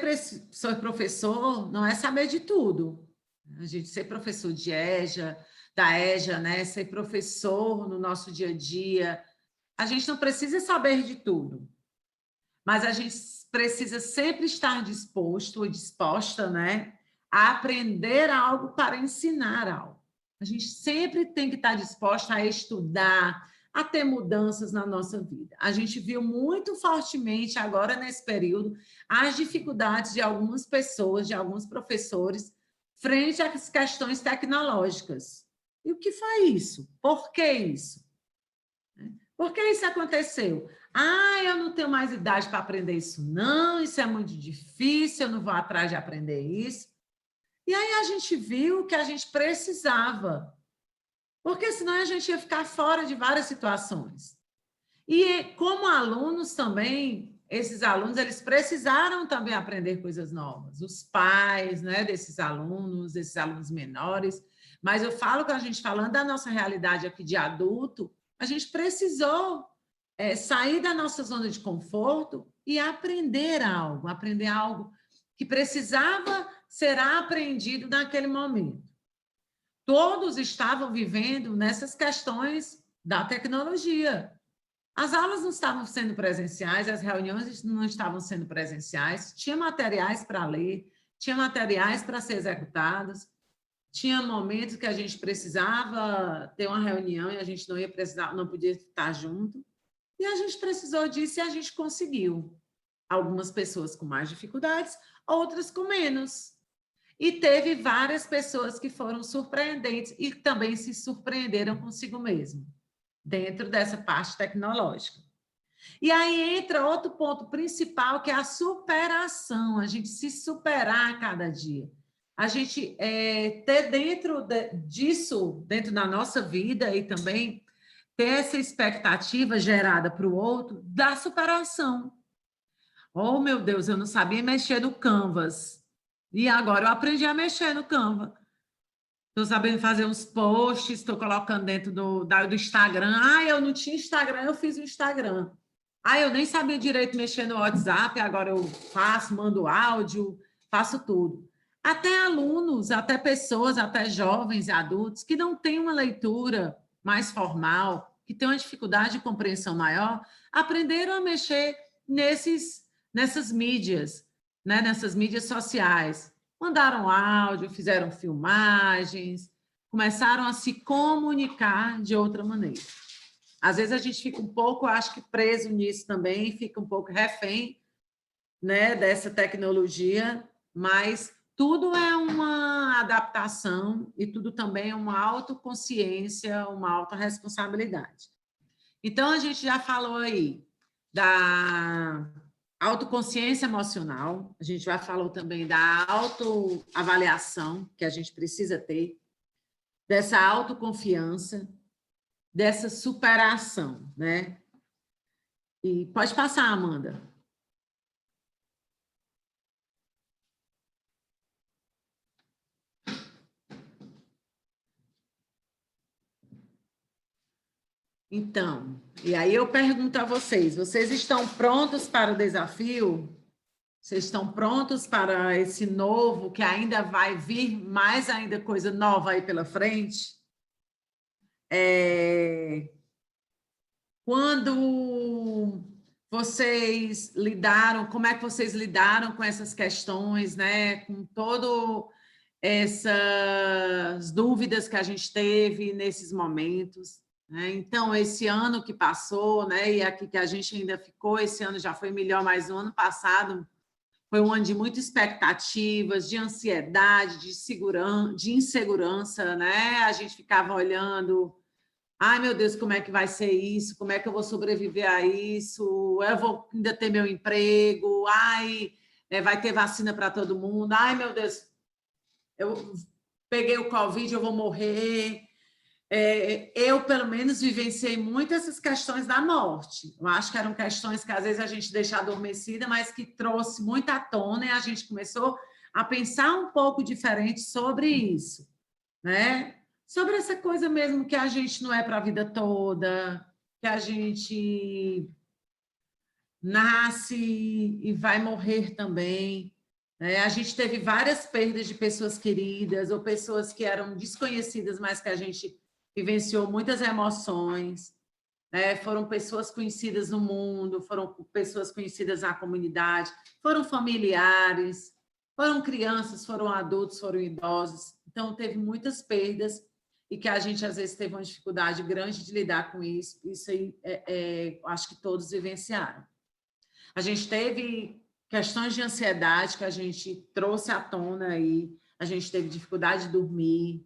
S3: professor não é saber de tudo. A gente ser professor de EJA, da EJA, né? Ser professor no nosso dia a dia, a gente não precisa saber de tudo, mas a gente precisa sempre estar disposto ou disposta, né, a aprender algo para ensinar algo. A gente sempre tem que estar disposta a estudar, a ter mudanças na nossa vida. A gente viu muito fortemente agora nesse período as dificuldades de algumas pessoas, de alguns professores, frente às questões tecnológicas. E o que foi isso? Por que isso? Por que isso aconteceu? Eu não tenho mais idade para aprender isso, não, isso é muito difícil, eu não vou atrás de aprender isso. E aí a gente viu que a gente precisava, porque senão a gente ia ficar fora de várias situações. E como alunos também, esses alunos, eles precisaram também aprender coisas novas. Os pais, né, desses alunos menores. Mas eu falo que a gente, falando da nossa realidade aqui de adulto, a gente precisou sair da nossa zona de conforto e aprender algo que precisava ser aprendido naquele momento. Todos estavam vivendo nessas questões da tecnologia. As aulas não estavam sendo presenciais, as reuniões não estavam sendo presenciais, tinha materiais para ler, tinha materiais para ser executados, tinha momentos que a gente precisava ter uma reunião e a gente não podia estar junto, e a gente precisou disso e a gente conseguiu. Algumas pessoas com mais dificuldades, outras com menos. E teve várias pessoas que foram surpreendentes e também se surpreenderam consigo mesmo, dentro dessa parte tecnológica. E aí entra outro ponto principal, que é a superação, a gente se superar a cada dia. A gente ter dentro disso, dentro da nossa vida, e também ter essa expectativa gerada para o outro da superação. Oh, meu Deus, eu não sabia mexer no Canvas. E agora eu aprendi a mexer no Canva. Estou sabendo fazer uns posts, estou colocando dentro do Instagram. Eu não tinha Instagram, eu fiz o Instagram. Eu nem sabia direito mexer no WhatsApp, agora eu faço, mando áudio, faço tudo. Até alunos, até pessoas, até jovens e adultos que não têm uma leitura mais formal, que têm uma dificuldade de compreensão maior, aprenderam a mexer nessas mídias, né? Nessas mídias sociais. Mandaram áudio, fizeram filmagens, começaram a se comunicar de outra maneira. Às vezes a gente fica um pouco, acho que preso nisso também, fica um pouco refém, né, dessa tecnologia, mas tudo é uma adaptação e tudo também é uma autoconsciência, uma autorresponsabilidade. Então, a gente já falou aí da autoconsciência emocional, a gente já falou também da autoavaliação que a gente precisa ter, dessa autoconfiança, dessa superação, né? E pode passar, Amanda. Então, e aí eu pergunto a vocês, vocês estão prontos para o desafio? Vocês estão prontos para esse novo, que ainda vai vir mais ainda coisa nova aí pela frente? Quando vocês lidaram, como é que vocês lidaram com essas questões, né? Com todas essas dúvidas que a gente teve nesses momentos? né? Então, esse ano que passou, né, e aqui que a gente ainda ficou, esse ano já foi melhor, mas o ano passado foi um ano de muitas expectativas, de ansiedade, de insegurança, né? A gente ficava olhando, ai, meu Deus, como é que vai ser isso? Como é que eu vou sobreviver a isso? Eu vou ainda ter meu emprego? Ai, vai ter vacina para todo mundo? Ai, meu Deus, eu peguei o Covid, eu vou morrer. Eu, pelo menos, vivenciei muito essas questões da morte. Eu acho que eram questões que, às vezes, a gente deixa adormecida, mas que trouxe muito à tona e a gente começou a pensar um pouco diferente sobre isso, né? Sobre essa coisa mesmo que a gente não é para a vida toda, que a gente nasce e vai morrer também. A gente teve várias perdas de pessoas queridas ou pessoas que eram desconhecidas, mas que a gente vivenciou muitas emoções. Foram pessoas conhecidas no mundo, foram pessoas conhecidas na comunidade, foram familiares, foram crianças, foram adultos, foram idosos. Então, teve muitas perdas e que a gente, às vezes, teve uma dificuldade grande de lidar com isso. Isso aí, acho que todos vivenciaram. A gente teve questões de ansiedade que a gente trouxe à tona aí, a gente teve dificuldade de dormir,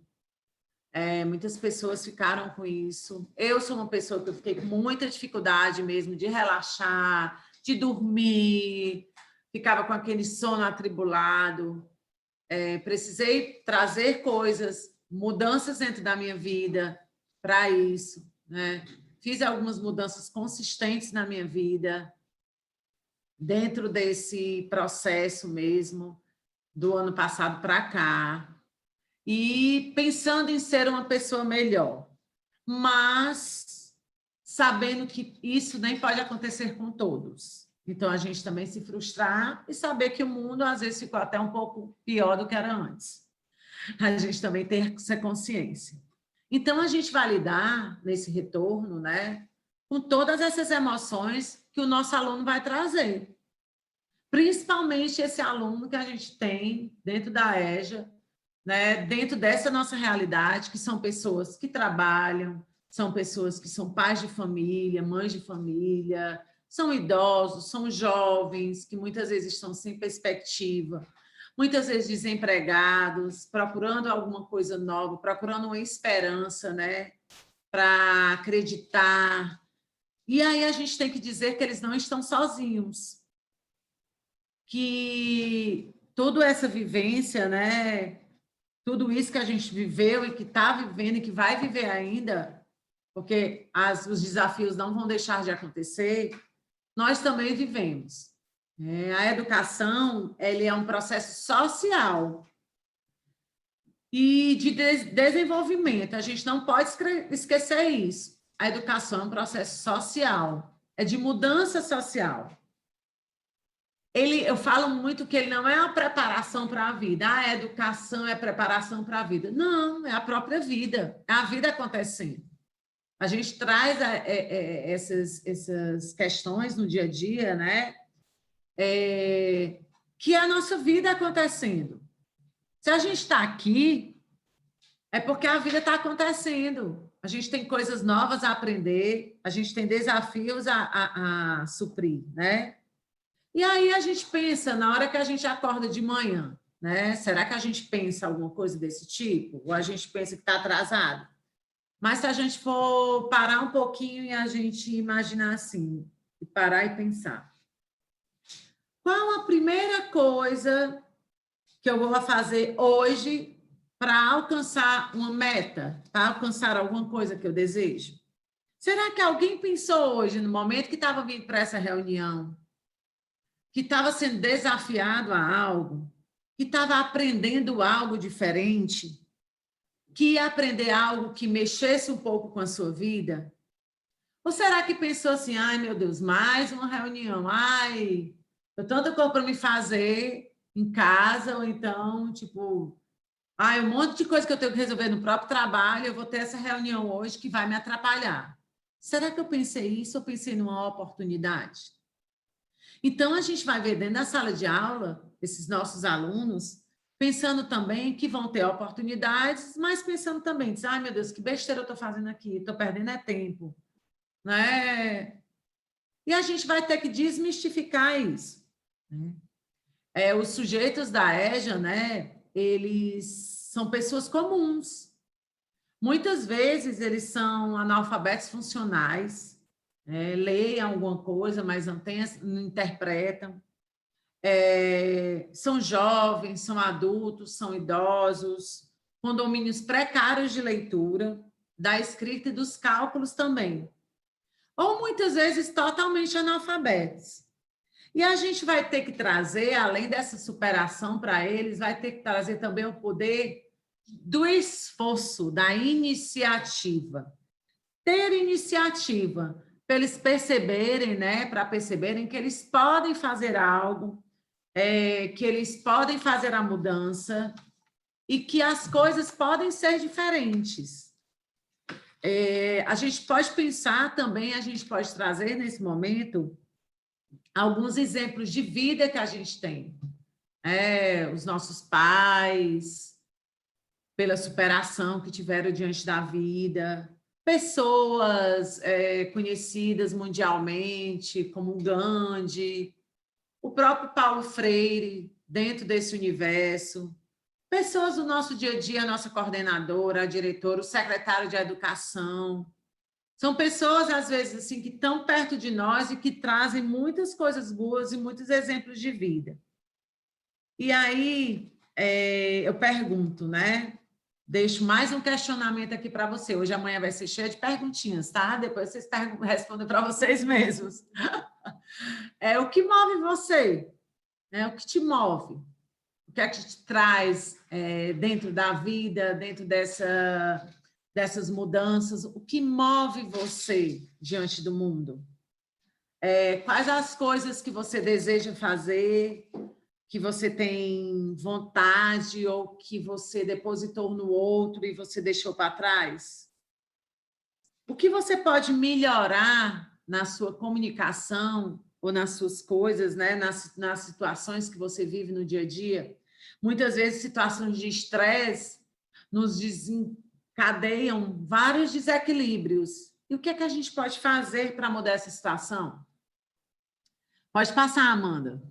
S3: muitas pessoas ficaram com isso. Eu sou uma pessoa que eu fiquei com muita dificuldade mesmo de relaxar, de dormir, ficava com aquele sono atribulado. Precisei trazer coisas, mudanças dentro da minha vida para isso, né? Fiz algumas mudanças consistentes na minha vida, dentro desse processo mesmo, do ano passado para cá, e pensando em ser uma pessoa melhor, mas sabendo que isso nem pode acontecer com todos. Então, a gente também se frustrar e saber que o mundo, às vezes, ficou até um pouco pior do que era antes. A gente também tem essa consciência. Então, a gente vai lidar nesse retorno, né, com todas essas emoções que o nosso aluno vai trazer. Principalmente esse aluno que a gente tem dentro da EJA, né, dentro dessa nossa realidade, que são pessoas que trabalham, são pessoas que são pais de família, mães de família, são idosos, são jovens, que muitas vezes estão sem perspectiva, muitas vezes desempregados, procurando alguma coisa nova, procurando uma esperança, né, para acreditar. E aí a gente tem que dizer que eles não estão sozinhos, que toda essa vivência, né, tudo isso que a gente viveu e que está vivendo e que vai viver ainda, porque os desafios não vão deixar de acontecer, nós também vivemos. A educação, ele é um processo social e de desenvolvimento. A gente não pode esquecer isso. A educação é um processo social, é de mudança social. Eu falo muito que ele não é uma preparação para a vida. A educação é preparação para a vida. Não, é a própria vida. É a vida acontecendo. A gente traz essas questões no dia a dia, né? Que é a nossa vida acontecendo. Se a gente está aqui, é porque a vida está acontecendo. A gente tem coisas novas a aprender, a gente tem desafios a suprir, né? E aí a gente pensa, na hora que a gente acorda de manhã, né? Será que a gente pensa alguma coisa desse tipo? Ou a gente pensa que está atrasado? Mas se a gente for parar um pouquinho e a gente imaginar assim, e parar e pensar, qual a primeira coisa que eu vou fazer hoje para alcançar uma meta, para alcançar alguma coisa que eu desejo? Será que alguém pensou hoje, no momento que estava vindo para essa reunião, que estava sendo desafiado a algo, que estava aprendendo algo diferente, que ia aprender algo que mexesse um pouco com a sua vida? Ou será que pensou assim, ai, meu Deus, mais uma reunião, ai, eu tanta coisa para me fazer em casa, ou então, tipo, ai, um monte de coisa que eu tenho que resolver no próprio trabalho, eu vou ter essa reunião hoje que vai me atrapalhar. Será que eu pensei isso ou pensei numa oportunidade? Então, a gente vai ver dentro da sala de aula, esses nossos alunos, pensando também que vão ter oportunidades, mas pensando também, diz, ai meu Deus, que besteira eu estou fazendo aqui, estou perdendo tempo, né? E a gente vai ter que desmistificar isso, né? Os sujeitos da EJA, né, eles são pessoas comuns. Muitas vezes eles são analfabetos funcionais, leem alguma coisa, mas não interpretam. São jovens, são adultos, são idosos, com domínios precários de leitura, da escrita e dos cálculos também. Ou muitas vezes totalmente analfabetos. E a gente vai ter que trazer, além dessa superação para eles, vai ter que trazer também o poder do esforço, da iniciativa. Ter iniciativa, para eles perceberem, né, para perceberem que eles podem fazer algo, que eles podem fazer a mudança e que as coisas podem ser diferentes. A gente pode pensar também, a gente pode trazer nesse momento alguns exemplos de vida que a gente tem. Os nossos pais, pela superação que tiveram diante da vida, pessoas conhecidas mundialmente, como Gandhi, o próprio Paulo Freire, dentro desse universo, pessoas do nosso dia a dia, a nossa coordenadora, a diretora, o secretário de educação. São pessoas, às vezes, assim, que estão perto de nós e que trazem muitas coisas boas e muitos exemplos de vida. E aí, eu pergunto, né? Deixo mais um questionamento aqui para você. Hoje, amanhã vai ser cheia de perguntinhas, tá? Depois vocês respondem para vocês mesmos. O que move você? O que te move? O que é que te traz dentro da vida, dentro dessas mudanças? O que move você diante do mundo? Quais as coisas que você deseja fazer, que você tem vontade ou que você depositou no outro e você deixou para trás? O que você pode melhorar na sua comunicação ou nas suas coisas, né? nas situações que você vive no dia a dia? Muitas vezes, situações de estresse nos desencadeiam vários desequilíbrios. E o que é que a gente pode fazer para mudar essa situação? Pode passar, Amanda.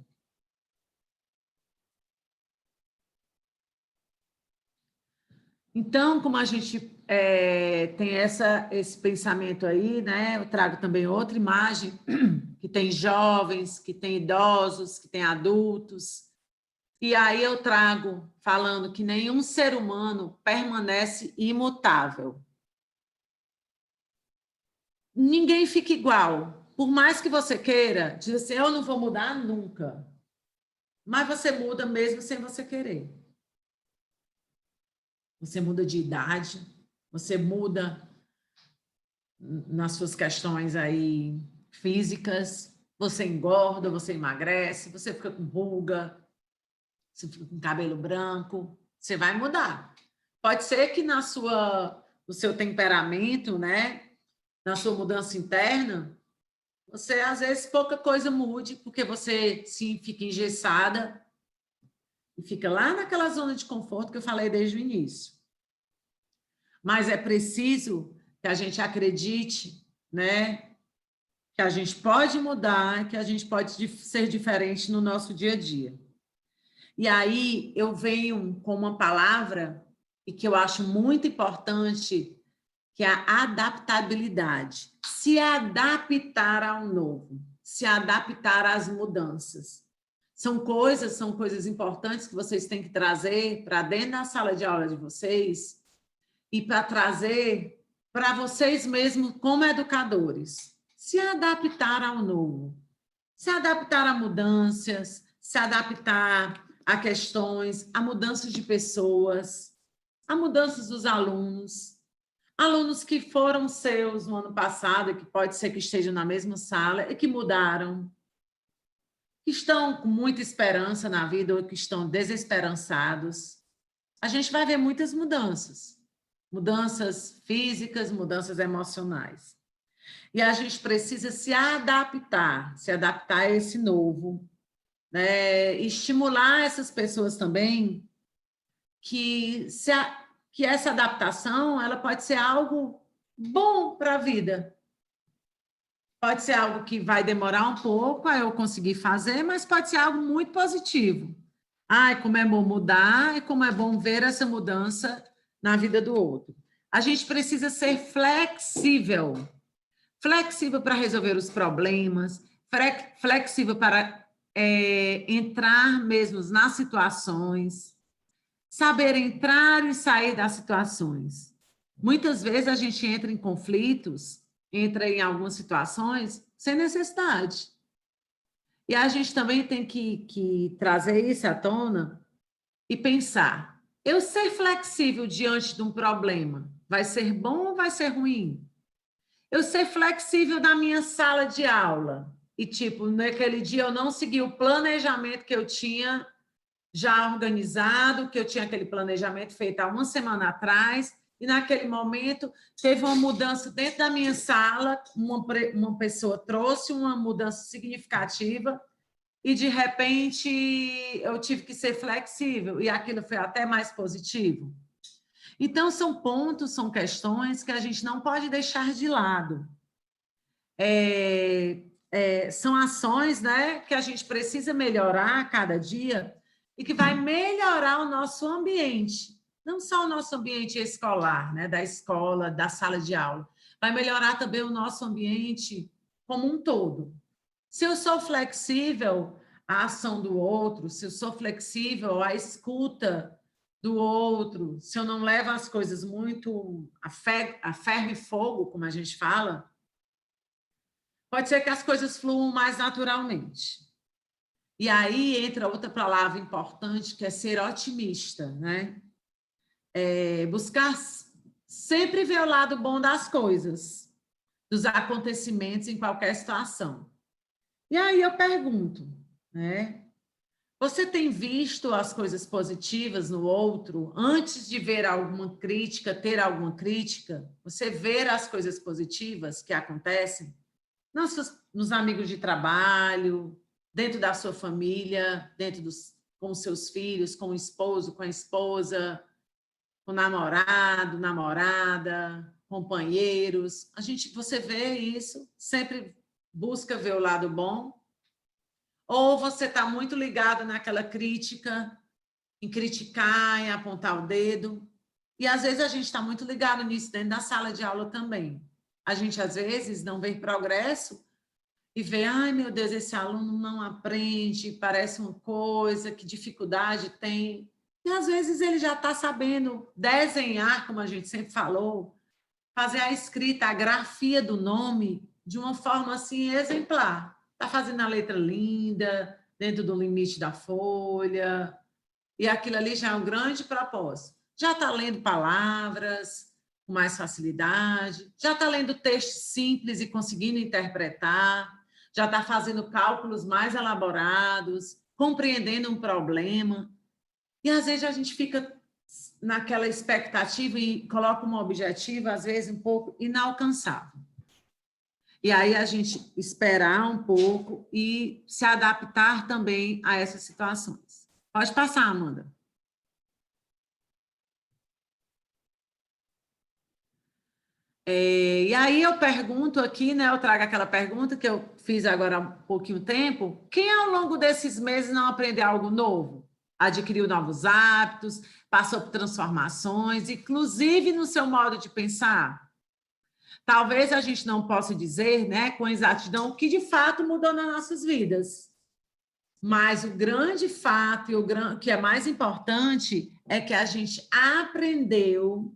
S3: Então, como a gente tem esse pensamento aí, né? Eu trago também outra imagem, que tem jovens, que tem idosos, que tem adultos. E aí eu trago falando que nenhum ser humano permanece imutável. Ninguém fica igual. Por mais que você queira, diz assim, eu não vou mudar nunca. Mas você muda mesmo sem você querer. Você muda de idade, você muda nas suas questões aí físicas, você engorda, você emagrece, você fica com ruga, você fica com cabelo branco, você vai mudar. Pode ser que no seu temperamento, né, na sua mudança interna, você, às vezes, pouca coisa mude, porque você fica engessada e fica lá naquela zona de conforto que eu falei desde o início. Mas é preciso que a gente acredite, né, que a gente pode mudar, que a gente pode ser diferente no nosso dia a dia. E aí eu venho com uma palavra e que eu acho muito importante, que é a adaptabilidade. Se adaptar ao novo, se adaptar às mudanças. São coisas importantes que vocês têm que trazer para dentro da sala de aula de vocês e para trazer para vocês mesmos como educadores. Se adaptar ao novo, se adaptar a mudanças, se adaptar a questões, a mudanças de pessoas, a mudanças dos alunos que foram seus no ano passado, que pode ser que estejam na mesma sala e que mudaram, que estão com muita esperança na vida ou que estão desesperançados. A gente vai ver muitas mudanças físicas, mudanças emocionais. E a gente precisa se adaptar a esse novo, né? Estimular essas pessoas também que essa adaptação ela pode ser algo bom para a vida. Pode ser algo que vai demorar um pouco a eu conseguir fazer, mas pode ser algo muito positivo. Ai, como é bom mudar e como é bom ver essa mudança na vida do outro. A gente precisa ser flexível. Flexível para resolver os problemas, flexível para entrar mesmo nas situações, saber entrar e sair das situações. Muitas vezes a gente entra em conflitos, entra em algumas situações sem necessidade. E a gente também tem que trazer isso à tona e pensar, eu ser flexível diante de um problema, vai ser bom ou vai ser ruim? Eu ser flexível na minha sala de aula e, tipo, naquele dia eu não segui o planejamento que eu tinha já organizado, que eu tinha aquele planejamento feito há uma semana atrás, e naquele momento teve uma mudança dentro da minha sala, uma pessoa trouxe uma mudança significativa e, de repente, eu tive que ser flexível e aquilo foi até mais positivo. Então, são pontos, são questões que a gente não pode deixar de lado. São ações, né, que a gente precisa melhorar a cada dia e que vai melhorar o nosso ambiente. Não só o nosso ambiente escolar, né, da escola, da sala de aula. Vai melhorar também o nosso ambiente como um todo. Se eu sou flexível à ação do outro, se eu sou flexível à escuta do outro, se eu não levo as coisas muito a ferro e fogo, como a gente fala, pode ser que as coisas fluam mais naturalmente. E aí entra outra palavra importante, que é ser otimista, né? Buscar sempre ver o lado bom das coisas, dos acontecimentos em qualquer situação. E aí eu pergunto, né? Você tem visto as coisas positivas no outro antes de ver alguma crítica, ter alguma crítica? Você vê as coisas positivas que acontecem nos amigos de trabalho, dentro da sua família, com os seus filhos, com o esposo, com a esposa, com o namorado, namorada, companheiros. Você vê isso, sempre busca ver o lado bom? Ou você está muito ligado naquela crítica, em criticar, em apontar o dedo? E, às vezes, a gente está muito ligado nisso dentro da sala de aula também. A gente, às vezes, não vê progresso e vê, ai, meu Deus, esse aluno não aprende, parece uma coisa, que dificuldade tem. E, às vezes, ele já está sabendo desenhar, como a gente sempre falou, fazer a escrita, a grafia do nome de uma forma, assim, exemplar. Está fazendo a letra linda, dentro do limite da folha, e aquilo ali já é um grande propósito. Já está lendo palavras com mais facilidade, já está lendo textos simples e conseguindo interpretar, já está fazendo cálculos mais elaborados, compreendendo um problema. E, às vezes, a gente fica naquela expectativa e coloca um objetivo, às vezes, um pouco inalcançável. E aí a gente esperar um pouco e se adaptar também a essas situações. Pode passar, Amanda. E aí eu pergunto aqui, né? Eu trago aquela pergunta que eu fiz agora há pouquinho tempo. Quem ao longo desses meses não aprendeu algo novo? Adquiriu novos hábitos, passou por transformações, inclusive no seu modo de pensar? Talvez a gente não possa dizer, né, com exatidão o que de fato mudou nas nossas vidas. Mas o grande fato e o que é mais importante é que a gente aprendeu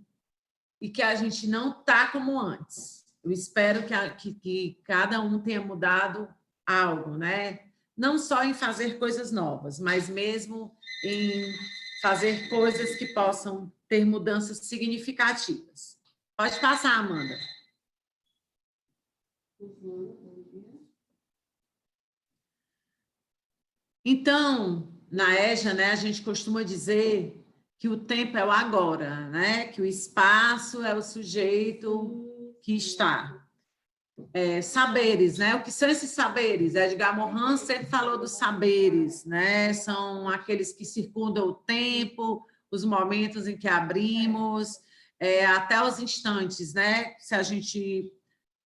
S3: e que a gente não está como antes. Eu espero que cada um tenha mudado algo, né? Não só em fazer coisas novas, mas mesmo em fazer coisas que possam ter mudanças significativas. Pode passar, Amanda. Então, na EJA, né, a gente costuma dizer que o tempo é o agora, né? Que o espaço é o sujeito que está. Saberes, né? O que são esses saberes? Edgar Morin sempre falou dos saberes, né? São aqueles que circundam o tempo, os momentos em que abrimos, até os instantes, né? Se a gente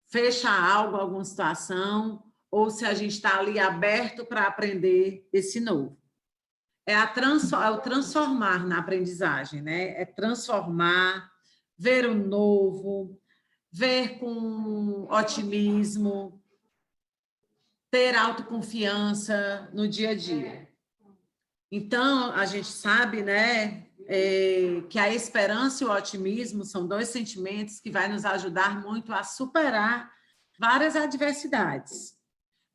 S3: fecha algo, alguma situação, ou se a gente está ali aberto para aprender esse novo. É o transformar na aprendizagem, né? É transformar, ver o novo, ver com otimismo, ter autoconfiança no dia a dia. Então, a gente sabe, né, que a esperança e o otimismo são 2 sentimentos que vai nos ajudar muito a superar várias adversidades.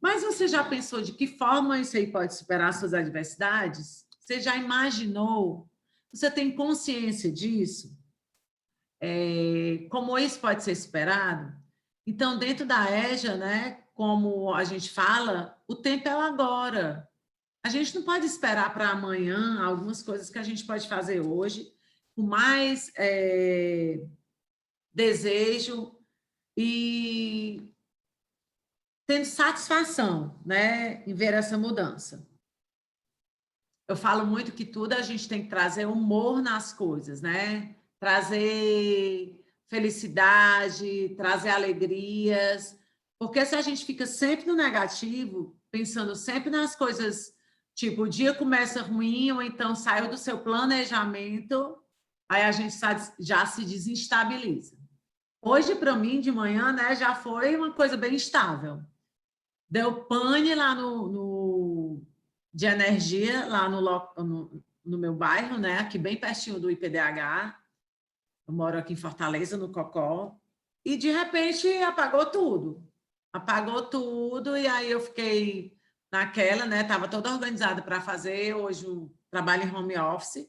S3: Mas você já pensou de que forma isso aí pode superar suas adversidades? Você já imaginou? Você tem consciência disso? Como isso pode ser superado? Então, dentro da EJA, né, como a gente fala, o tempo é o agora. A gente não pode esperar para amanhã algumas coisas que a gente pode fazer hoje, com mais desejo e tendo satisfação, né, em ver essa mudança. Eu falo muito que tudo a gente tem que trazer humor nas coisas, né? Trazer felicidade, trazer alegrias, porque se a gente fica sempre no negativo, pensando sempre nas coisas, tipo, o dia começa ruim, ou então saiu do seu planejamento, aí a gente já se desestabiliza. Hoje, para mim, de manhã, né, já foi uma coisa bem estável. Deu pane lá de energia, lá no meu bairro, né, aqui bem pertinho do IPDH. Eu moro aqui em Fortaleza, no Cocó. E, de repente, apagou tudo. Apagou tudo, e aí eu fiquei naquela, né, estava toda organizada para fazer. Hoje eu trabalho em home office.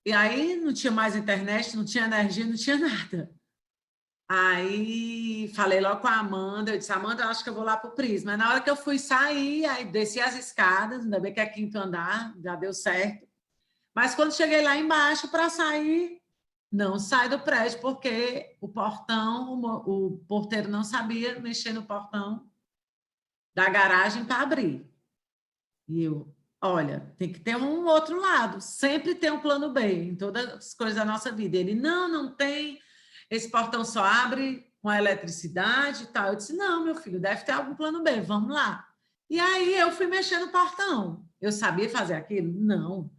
S3: E aí não tinha mais internet, não tinha energia, não tinha nada. Aí falei logo com a Amanda, eu disse, Amanda, eu acho que eu vou lá para o Prisma. Mas na hora que eu fui sair, aí desci as escadas, ainda bem que é 5º andar, já deu certo. Mas quando cheguei lá embaixo para sair, não sai do prédio, porque o portão, o porteiro não sabia mexer no portão da garagem para abrir. E eu, olha, tem que ter um outro lado, sempre tem um plano B em todas as coisas da nossa vida. Ele, não tem... Esse portão só abre com a eletricidade e tal. Eu disse, não, meu filho, deve ter algum plano B, vamos lá. E aí eu fui mexer no portão. Eu sabia fazer aquilo? Não.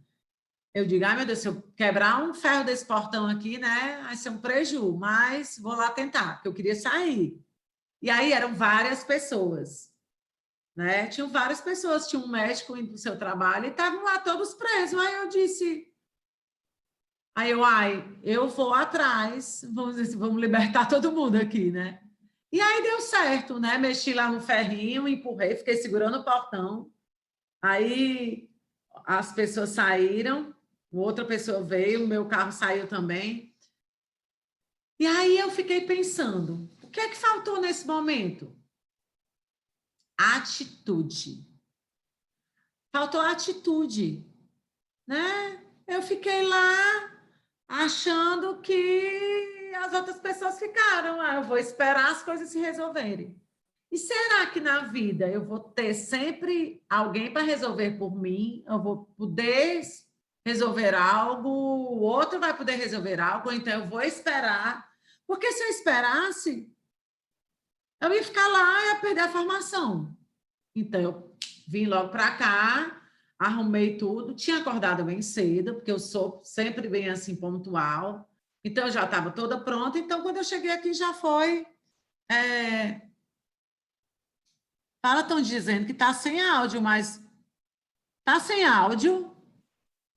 S3: Eu digo, ai meu Deus, se eu quebrar um ferro desse portão aqui, né, vai ser um prejuízo, mas vou lá tentar, porque eu queria sair. E aí eram várias pessoas, né? Tinham várias pessoas, tinha um médico indo para o seu trabalho e estavam lá todos presos. Aí eu disse... Aí eu vou atrás, vamos libertar todo mundo aqui, né? E aí deu certo, né? Mexi lá no ferrinho, empurrei, fiquei segurando o portão. Aí as pessoas saíram, outra pessoa veio, o meu carro saiu também. E aí eu fiquei pensando, o que é que faltou nesse momento? Atitude. Faltou atitude, né? Eu fiquei lá achando que as outras pessoas ficaram. Eu vou esperar as coisas se resolverem. E será que na vida eu vou ter sempre alguém para resolver por mim? Eu vou poder resolver algo, o outro vai poder resolver algo, então eu vou esperar. Porque se eu esperasse, eu ia ficar lá e ia perder a formação. Então, eu vim logo para cá, arrumei tudo, tinha acordado bem cedo, porque eu sou sempre bem assim pontual, então eu já estava toda pronta, então quando eu cheguei aqui já foi... Fala, estão dizendo que está sem áudio, mas está sem áudio?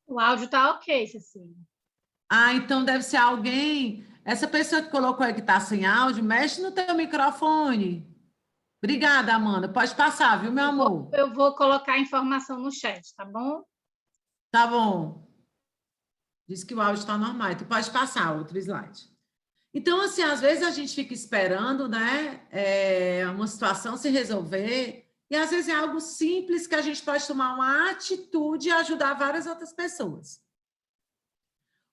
S1: O áudio está ok, Cecília.
S3: Ah, então deve ser alguém... Essa pessoa que colocou aí que está sem áudio, mexe no teu microfone. Obrigada, Amanda. Pode passar, viu, meu amor?
S1: Eu vou colocar a informação no chat, tá bom?
S3: Tá bom. Diz que o áudio está normal. Tu pode passar outro slide. Então, assim, às vezes a gente fica esperando, né, uma situação se resolver, e às vezes é algo simples que a gente pode tomar uma atitude e ajudar várias outras pessoas.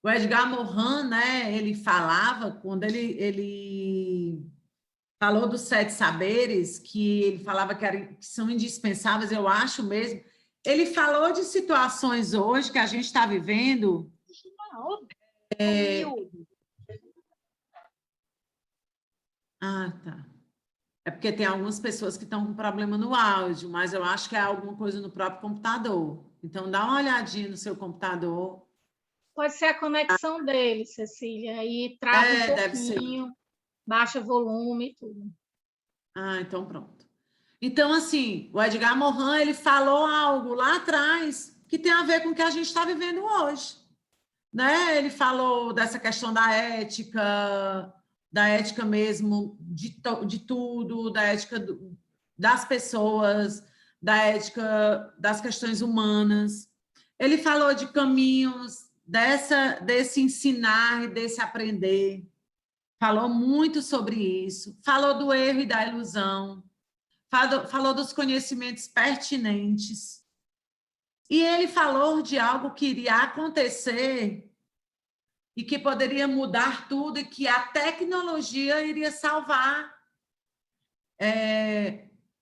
S3: O Edgar Morin, né, ele falava, quando ele falou dos 7 saberes, que ele falava que são indispensáveis, eu acho mesmo. Ele falou de situações hoje que a gente está vivendo Ah, tá. É porque tem algumas pessoas que estão com problema no áudio, mas eu acho que é alguma coisa no próprio computador. Então, dá uma olhadinha no seu computador.
S1: Pode ser a conexão dele, Cecília, aí trava um
S3: Deve ser.
S1: pouquinho, baixa volume e tudo.
S3: Ah, então pronto. Então, assim, o Edgar Morin, ele falou algo lá atrás que tem a ver com o que a gente está vivendo hoje. Né? Ele falou dessa questão da ética mesmo de tudo, da ética das pessoas, da ética das questões humanas. Ele falou de caminhos desse ensinar e desse aprender. Falou muito sobre isso. Falou do erro e da ilusão. Falou dos conhecimentos pertinentes. E ele falou de algo que iria acontecer e que poderia mudar tudo e que a tecnologia iria salvar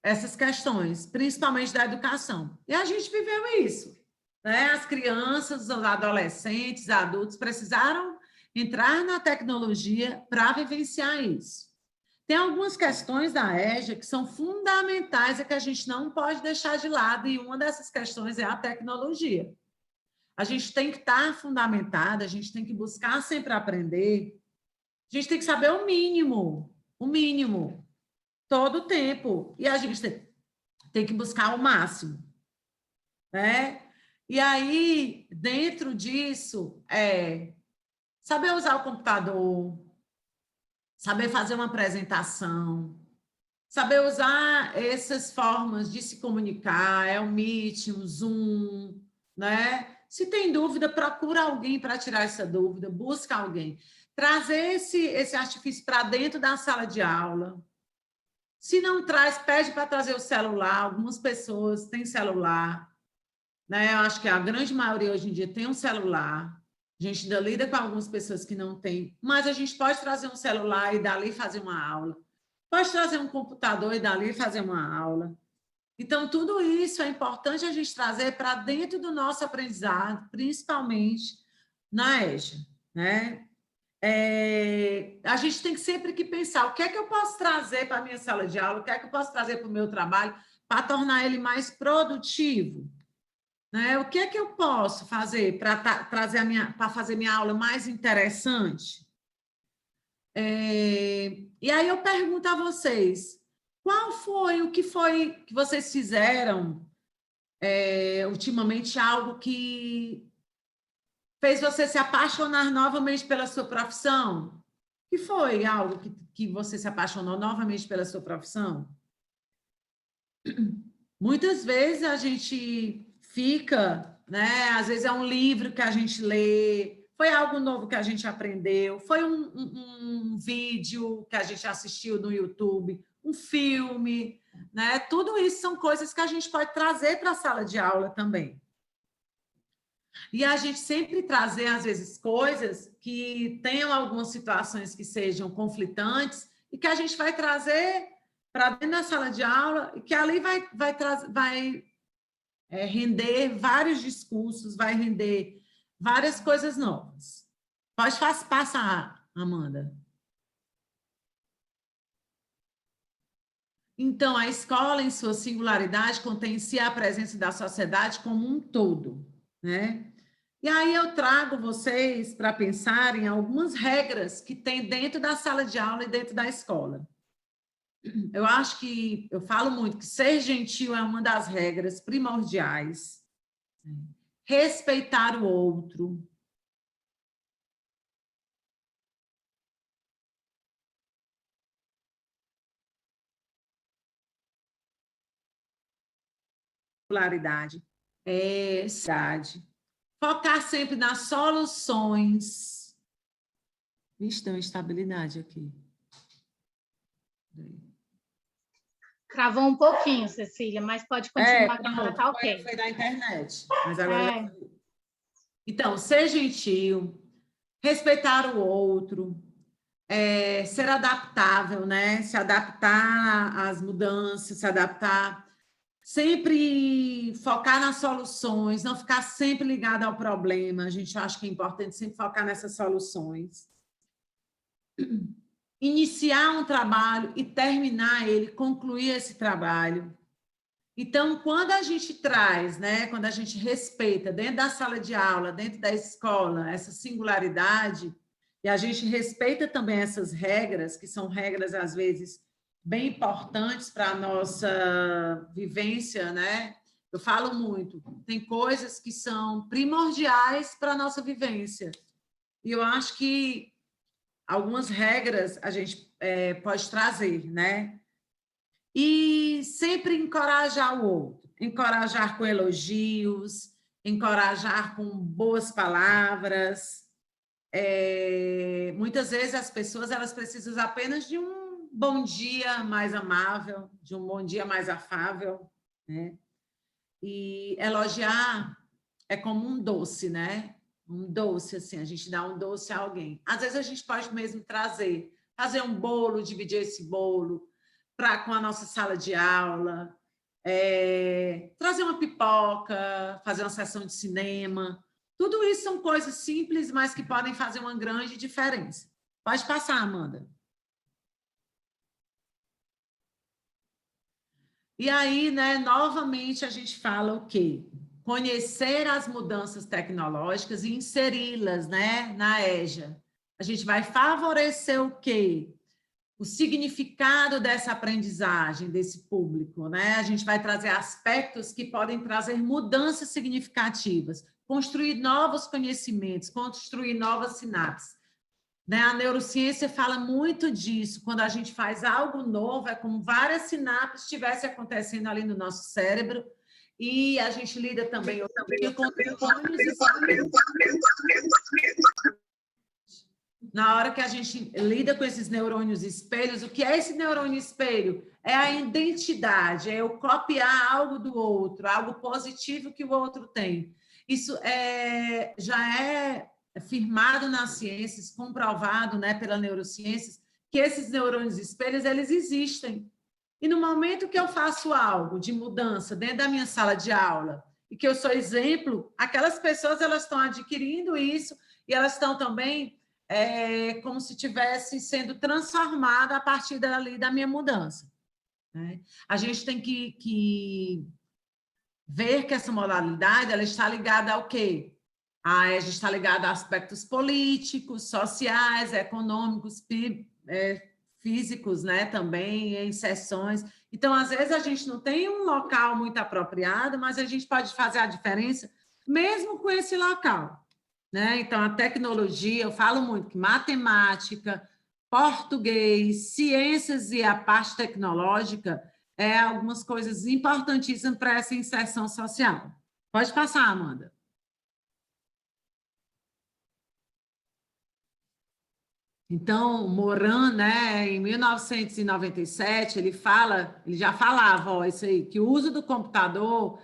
S3: essas questões, principalmente da educação. E a gente viveu isso. Né? As crianças, os adolescentes, adultos precisaram entrar na tecnologia para vivenciar isso. Tem algumas questões da EJA que são fundamentais e que a gente não pode deixar de lado, e uma dessas questões é a tecnologia. A gente tem que estar fundamentada, a gente tem que buscar sempre aprender, a gente tem que saber o mínimo, todo o tempo, e a gente tem que buscar o máximo, né? E aí, dentro disso, saber usar o computador, saber fazer uma apresentação, saber usar essas formas de se comunicar, o Meet, o Zoom, né? Se tem dúvida, procura alguém para tirar essa dúvida, busca alguém. Trazer esse artifício para dentro da sala de aula. Se não traz, pede para trazer o celular. Algumas pessoas têm celular, né? Eu acho que a grande maioria hoje em dia tem um celular. A gente ainda lida com algumas pessoas que não têm, mas a gente pode trazer um celular e dali fazer uma aula. Pode trazer um computador e dali fazer uma aula. Então, tudo isso é importante a gente trazer para dentro do nosso aprendizado, principalmente na EJA, né? A gente tem sempre que pensar o que é que eu posso trazer para a minha sala de aula, o que é que eu posso trazer para o meu trabalho para tornar ele mais produtivo. Né? O que é que eu posso fazer para fazer minha aula mais interessante? E aí eu pergunto a vocês, o que foi que vocês fizeram ultimamente, algo que fez você se apaixonar novamente pela sua profissão? Que foi algo que você se apaixonou novamente pela sua profissão? Muitas vezes a gente fica, né? Às vezes é um livro que a gente lê, foi algo novo que a gente aprendeu, foi um vídeo que a gente assistiu no YouTube, um filme, né? Tudo isso são coisas que a gente pode trazer para a sala de aula também. E a gente sempre trazer, às vezes, coisas que tenham algumas situações que sejam conflitantes e que a gente vai trazer para dentro da sala de aula e que ali vai render vários discursos, vai render várias coisas novas. Pode passar, Amanda. Então, a escola, em sua singularidade, contém em si a presença da sociedade como um todo, né? E aí eu trago vocês para pensarem algumas regras que tem dentro da sala de aula e dentro da escola. Eu acho que, eu falo muito que ser gentil é uma das regras primordiais. Respeitar o outro. Popularidade. Cidade. Focar sempre nas soluções. Vixe, tem uma instabilidade aqui.
S1: Travou um pouquinho, Cecília, mas pode continuar, que agora está ok.
S3: Foi da internet, mas agora... Então, ser gentil, respeitar o outro, ser adaptável, né? Se adaptar às mudanças, se adaptar, sempre focar nas soluções, não ficar sempre ligado ao problema. A gente acha que é importante sempre focar nessas soluções. Iniciar um trabalho e terminar ele, concluir esse trabalho. Então, quando a gente traz, né, quando a gente respeita dentro da sala de aula, dentro da escola, essa singularidade, e a gente respeita também essas regras, que são regras, às vezes, bem importantes para a nossa vivência, né? Eu falo muito, tem coisas que são primordiais para a nossa vivência. E eu acho que algumas regras a gente pode trazer, né? E sempre encorajar o outro, encorajar com elogios, encorajar com boas palavras. Muitas vezes as pessoas elas precisam apenas de um bom dia mais amável, de um bom dia mais afável, né? E elogiar é como um doce, né? Um doce, assim, a gente dá um doce a alguém. Às vezes a gente pode mesmo fazer um bolo, dividir esse bolo com a nossa sala de aula, trazer uma pipoca, fazer uma sessão de cinema. Tudo isso são coisas simples, mas que podem fazer uma grande diferença. Pode passar, Amanda. E aí, né, novamente, a gente fala o quê? Conhecer as mudanças tecnológicas e inseri-las, né, na EJA. A gente vai favorecer o quê? O significado dessa aprendizagem desse público, né? A gente vai trazer aspectos que podem trazer mudanças significativas, construir novos conhecimentos, construir novas sinapses. Né? A neurociência fala muito disso. Quando a gente faz algo novo, é como várias sinapses estivessem acontecendo ali no nosso cérebro, e a gente lida também com na hora que a gente lida com esses neurônios espelhos, o que é esse neurônio espelho? É a identidade, é eu copiar algo do outro, algo positivo que o outro tem. Isso já é firmado nas ciências, comprovado, né, pela neurociências, que esses neurônios espelhos, eles existem. E no momento que eu faço algo de mudança dentro da minha sala de aula, e que eu sou exemplo, aquelas pessoas elas estão adquirindo isso, e elas estão também como se estivesse sendo transformada a partir dali da minha mudança. Né? A gente tem que ver que essa modalidade ela está ligada ao quê? A gente está ligada a aspectos políticos, sociais, econômicos, físicos, né? Também em sessões. Então, às vezes, a gente não tem um local muito apropriado, mas a gente pode fazer a diferença mesmo com esse local. Né? Então, a tecnologia, eu falo muito que matemática, português, ciências e a parte tecnológica algumas coisas importantíssimas para essa inserção social. Pode passar, Amanda. Então, Morin, né, em 1997, ele já falava isso aí, que o uso do computador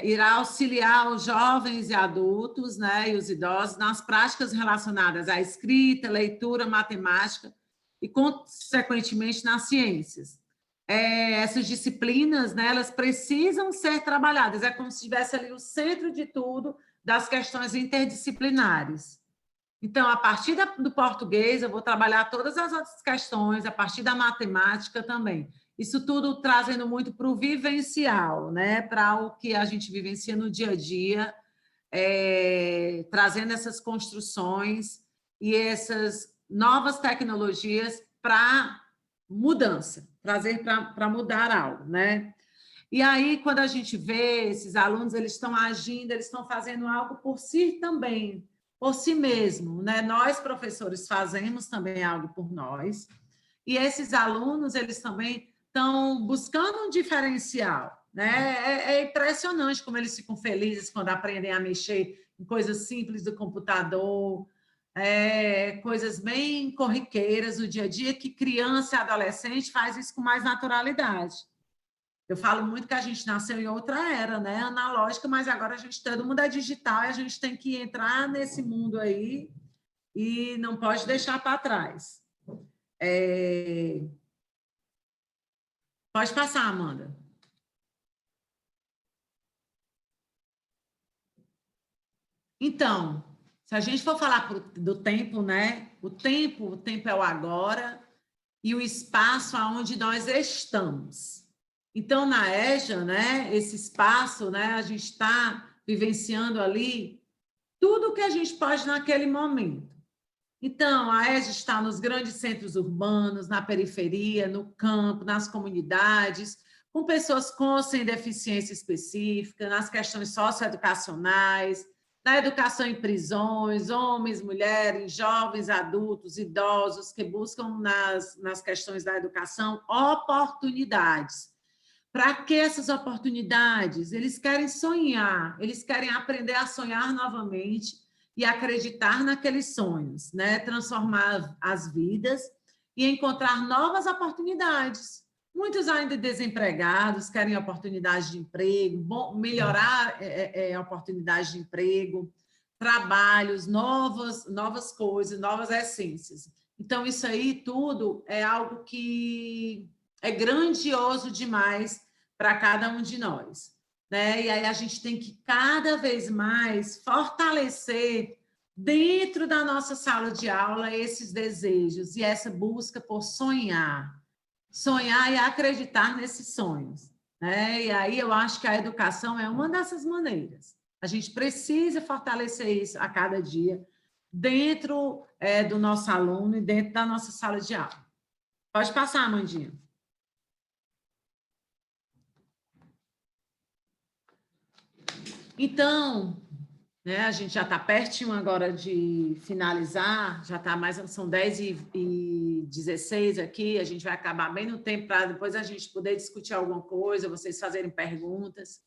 S3: irá auxiliar os jovens e adultos, né, e os idosos nas práticas relacionadas à escrita, leitura, matemática e, consequentemente, nas ciências. Essas disciplinas, né, elas precisam ser trabalhadas, é como se estivesse ali o centro de tudo das questões interdisciplinares. Então, a partir do português, eu vou trabalhar todas as outras questões, a partir da matemática também. Isso tudo trazendo muito para o vivencial, né? Para o que a gente vivencia no dia a dia, trazendo essas construções e essas novas tecnologias para mudança, trazer para mudar algo, né? E aí, quando a gente vê esses alunos, eles estão agindo, eles estão fazendo algo por si também, por si mesmo, né? Nós, professores, fazemos também algo por nós, e esses alunos, eles também estão buscando um diferencial, né? É impressionante como eles ficam felizes quando aprendem a mexer em coisas simples do computador, coisas bem corriqueiras do dia a dia, que criança e adolescente faz isso com mais naturalidade. Eu falo muito que a gente nasceu em outra era, né? Analógica, mas agora todo mundo é digital e a gente tem que entrar nesse mundo aí e não pode deixar para trás. Pode passar, Amanda. Então, se a gente for falar do tempo, né? O tempo é o agora e o espaço aonde nós estamos. Então, na EJA, né? Esse espaço, né? A gente está vivenciando ali tudo o que a gente pode naquele momento. Então, a EJA está nos grandes centros urbanos, na periferia, no campo, nas comunidades, com pessoas com ou sem deficiência específica, nas questões socioeducacionais, na educação em prisões, homens, mulheres, jovens, adultos, idosos, que buscam nas questões da educação oportunidades. Para que essas oportunidades? Eles querem sonhar, eles querem aprender a sonhar novamente e acreditar naqueles sonhos, né? Transformar as vidas e encontrar novas oportunidades. Muitos ainda desempregados querem oportunidade de emprego, melhorar oportunidades de emprego, trabalhos, novas coisas, novas essências. Então, isso aí tudo é algo que é grandioso demais para cada um de nós, né? E aí a gente tem que cada vez mais fortalecer dentro da nossa sala de aula esses desejos e essa busca por sonhar e acreditar nesses sonhos, né? E aí eu acho que a educação é uma dessas maneiras. A gente precisa fortalecer isso a cada dia dentro do nosso aluno e dentro da nossa sala de aula. Pode passar, Amandinha. Então, né, a gente já está pertinho agora de finalizar, já está mais, são 10h16 aqui, a gente vai acabar bem no tempo para depois a gente poder discutir alguma coisa, vocês fazerem perguntas.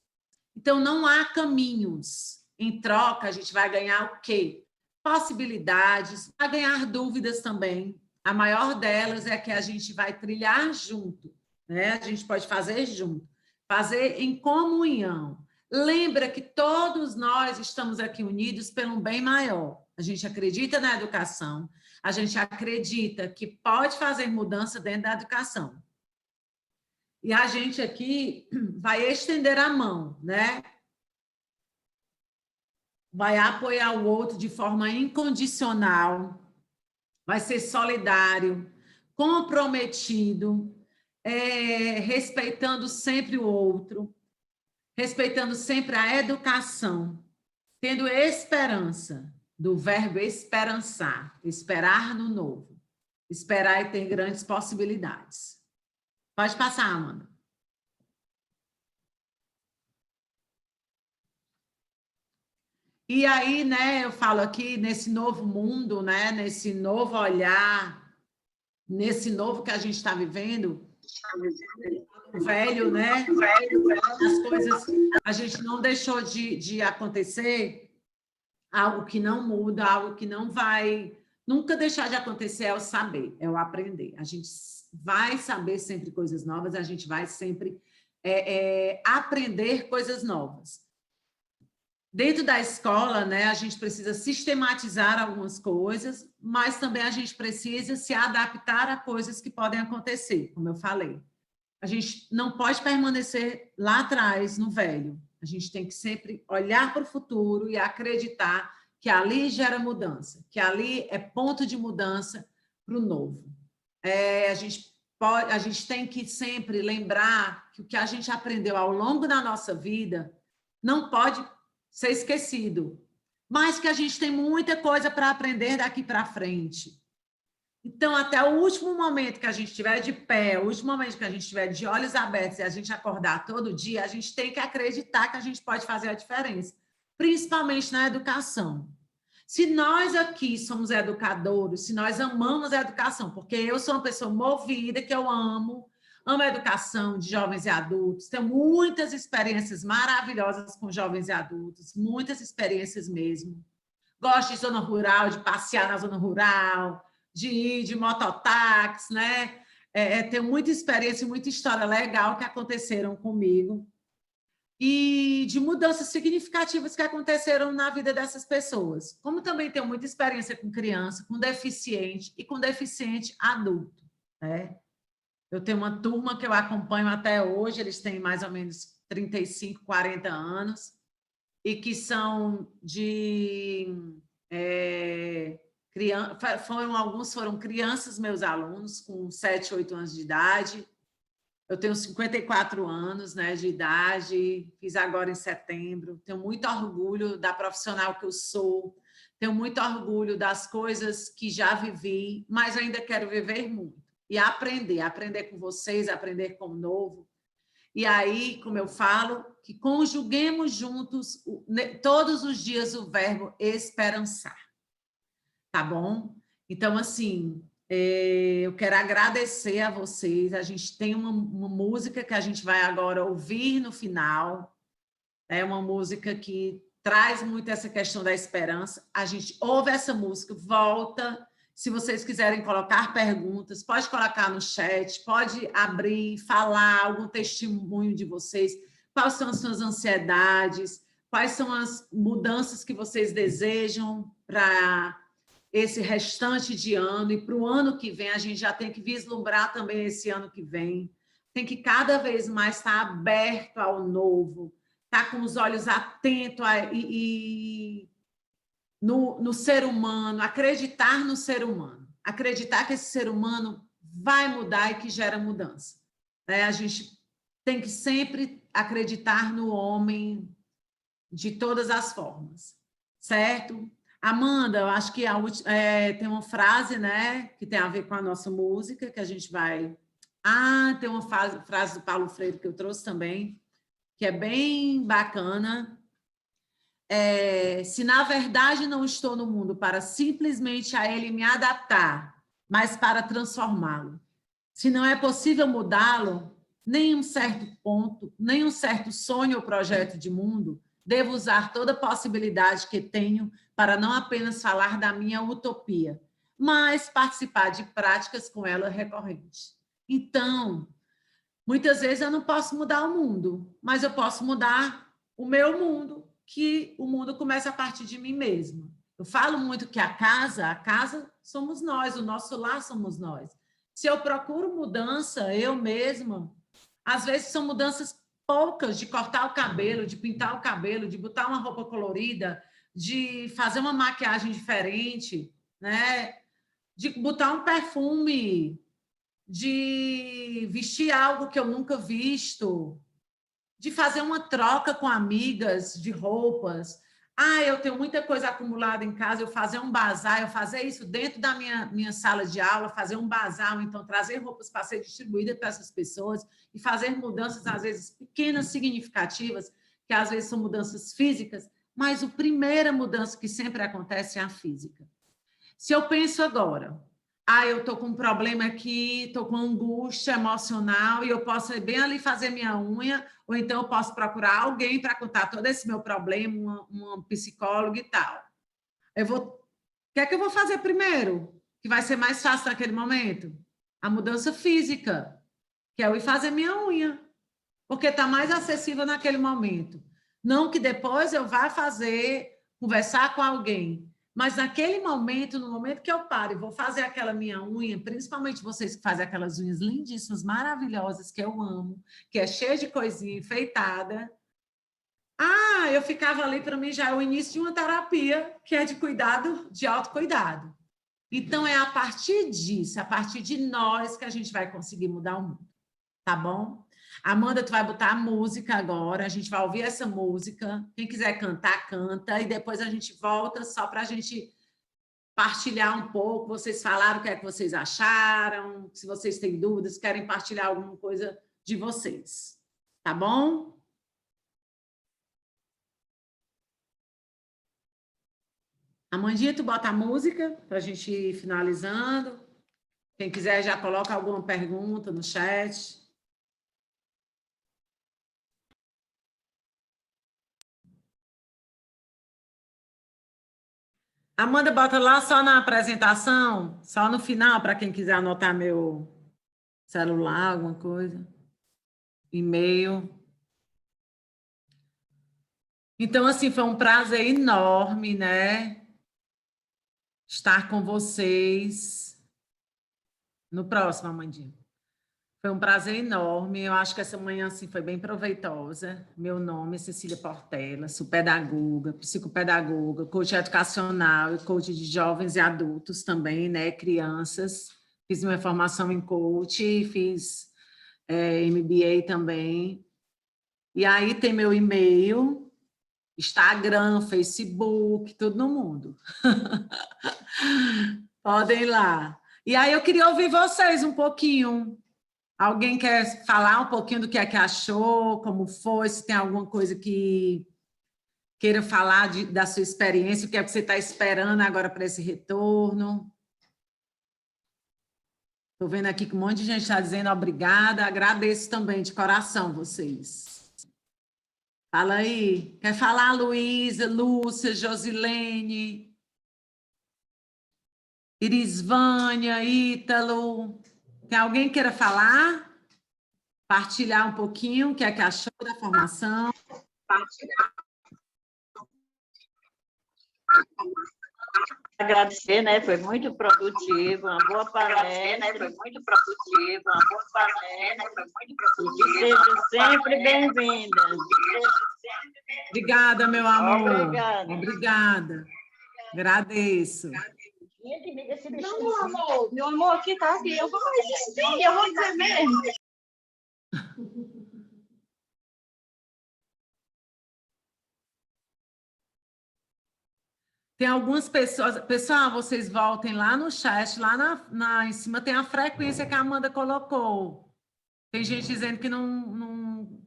S3: Então, não há caminhos. Em troca, a gente vai ganhar o quê? Possibilidades, vai ganhar dúvidas também. A maior delas é que a gente vai trilhar junto, né? A gente pode fazer junto, fazer em comunhão. Lembra que todos nós estamos aqui unidos pelo bem maior. A gente acredita na educação, a gente acredita que pode fazer mudança dentro da educação. E a gente aqui vai estender a mão, né? Vai apoiar o outro de forma incondicional, vai ser solidário, comprometido, respeitando sempre o outro, respeitando sempre a educação, tendo esperança, do verbo esperançar, esperar no novo, esperar e ter grandes possibilidades. Pode passar, Amanda. E aí, né, eu falo aqui nesse novo mundo, né, nesse novo olhar, nesse novo que a gente está vivendo, velho, né? As coisas, a gente não deixou de acontecer, algo que não muda, algo que não vai nunca deixar de acontecer, é o saber, é o aprender. A gente vai saber sempre coisas novas, a gente vai sempre aprender coisas novas. Dentro da escola, né, a gente precisa sistematizar algumas coisas, mas também a gente precisa se adaptar a coisas que podem acontecer, como eu falei. A gente não pode permanecer lá atrás, no velho. A gente tem que sempre olhar para o futuro e acreditar que ali gera mudança, que ali é ponto de mudança para o novo. A gente tem que sempre lembrar que o que a gente aprendeu ao longo da nossa vida não pode ser esquecido, mas que a gente tem muita coisa para aprender daqui para frente. Então, até o último momento que a gente estiver de pé, o último momento que a gente estiver de olhos abertos e a gente acordar todo dia, a gente tem que acreditar que a gente pode fazer a diferença, principalmente na educação. Se nós aqui somos educadores, se nós amamos a educação, porque eu sou uma pessoa movida, que eu amo a educação de jovens e adultos, tenho muitas experiências maravilhosas com jovens e adultos, muitas experiências mesmo. Gosto de zona rural, de passear na zona rural, de ir de mototáxi, né? Tenho muita experiência e muita história legal que aconteceram comigo e de mudanças significativas que aconteceram na vida dessas pessoas. Como também tenho muita experiência com criança, com deficiente e com deficiente adulto, né? Eu tenho uma turma que eu acompanho até hoje, eles têm mais ou menos 35, 40 anos, e que são de alguns foram crianças, meus alunos, com 7, 8 anos de idade. Eu tenho 54 anos, né, de idade, fiz agora em setembro. Tenho muito orgulho da profissional que eu sou, tenho muito orgulho das coisas que já vivi, mas ainda quero viver muito. E aprender com vocês, aprender com o novo. E aí, como eu falo, que conjuguemos juntos todos os dias o verbo esperançar. Tá bom? Então, assim, eu quero agradecer a vocês. A gente tem uma música que a gente vai agora ouvir no final. É uma música que traz muito essa questão da esperança. A gente ouve essa música, volta. Se vocês quiserem colocar perguntas, pode colocar no chat, pode abrir, falar algum testemunho de vocês. Quais são as suas ansiedades? Quais são as mudanças que vocês desejam para esse restante de ano? E para o ano que vem, a gente já tem que vislumbrar também esse ano que vem. Tem que cada vez mais estar aberto ao novo, estar com os olhos atentos no ser humano, acreditar no ser humano, acreditar que esse ser humano vai mudar e que gera mudança. A gente tem que sempre acreditar no homem de todas as formas, certo? Amanda, eu acho que tem uma frase, né, que tem a ver com a nossa música, que a gente vai... tem uma frase do Paulo Freire que eu trouxe também, que é bem bacana. Se na verdade não estou no mundo para simplesmente a ele me adaptar, mas para transformá-lo. Se não é possível mudá-lo, nem um certo ponto, nem um certo sonho ou projeto de mundo, devo usar toda a possibilidade que tenho para não apenas falar da minha utopia, mas participar de práticas com ela recorrentes. Então, muitas vezes eu não posso mudar o mundo, mas eu posso mudar o meu mundo, que o mundo começa a partir de mim mesma. Eu falo muito que a casa somos nós, o nosso lar somos nós. Se eu procuro mudança, eu mesma, às vezes são mudanças poucas, de cortar o cabelo, de pintar o cabelo, de botar uma roupa colorida, de fazer uma maquiagem diferente, né? De botar um perfume, de vestir algo que eu nunca visto, de fazer uma troca com amigas de roupas. Eu tenho muita coisa acumulada em casa, eu fazer um bazar, eu fazer isso dentro da minha sala de aula, fazer um bazar, ou então trazer roupas para ser distribuídas para essas pessoas e fazer mudanças, às vezes, pequenas, significativas, que às vezes são mudanças físicas, mas a primeira mudança que sempre acontece é a física. Se eu penso agora... eu estou com um problema aqui, estou com angústia emocional e eu posso ir bem ali fazer minha unha, ou então eu posso procurar alguém para contar todo esse meu problema, um psicólogo e tal. O que é que eu vou fazer primeiro? Que vai ser mais fácil naquele momento? A mudança física, que é eu ir fazer minha unha, porque está mais acessível naquele momento. Não que depois eu vá conversar com alguém, mas naquele momento, no momento que eu paro e vou fazer aquela minha unha, principalmente vocês que fazem aquelas unhas lindíssimas, maravilhosas, que eu amo, que é cheia de coisinha enfeitada, eu ficava ali, para mim, já é o início de uma terapia, que é de cuidado, de autocuidado. Então, é a partir disso, a partir de nós, que a gente vai conseguir mudar o mundo, tá bom? Amanda, tu vai botar a música agora, a gente vai ouvir essa música, quem quiser cantar, canta, e depois a gente volta só para a gente partilhar um pouco, vocês falaram o que é que vocês acharam, se vocês têm dúvidas, querem partilhar alguma coisa de vocês, tá bom? Amandinha, tu bota a música para a gente ir finalizando, quem quiser já coloca alguma pergunta no chat. Amanda, bota lá só na apresentação, só no final, para quem quiser anotar meu celular, alguma coisa, e-mail. Então, assim, foi um prazer enorme, né? Estar com vocês. No próximo, Amandinha. Foi um prazer enorme. Eu acho que essa manhã assim, foi bem proveitosa. Meu nome é Cecília Portela, sou pedagoga, psicopedagoga, coach educacional e coach de jovens e adultos também, né? Crianças. Fiz minha formação em coach, fiz MBA também. E aí tem meu e-mail, Instagram, Facebook, tudo no mundo. Podem ir lá. E aí eu queria ouvir vocês um pouquinho. Alguém quer falar um pouquinho do que é que achou, como foi, se tem alguma coisa que queira falar da sua experiência, o que é que você está esperando agora para esse retorno? Estou vendo aqui que um monte de gente está dizendo obrigada, agradeço também de coração vocês. Fala aí. Quer falar, Luísa, Lúcia, Josilene, Irisvânia, Ítalo? Tem alguém que queira falar? Partilhar um pouquinho o que é que achou da formação?
S4: Agradecer, né? Foi muito produtivo, uma boa palestra. E que seja sempre bem-vinda.
S3: Obrigada, meu amor.
S4: Obrigada.
S3: Agradeço.
S5: Não, meu amor aqui tá aqui. Eu vou resistir, eu vou dizer mesmo.
S3: Tem algumas pessoas... Pessoal, vocês voltem lá no chat, lá em cima tem a frequência que a Amanda colocou. Tem gente dizendo que não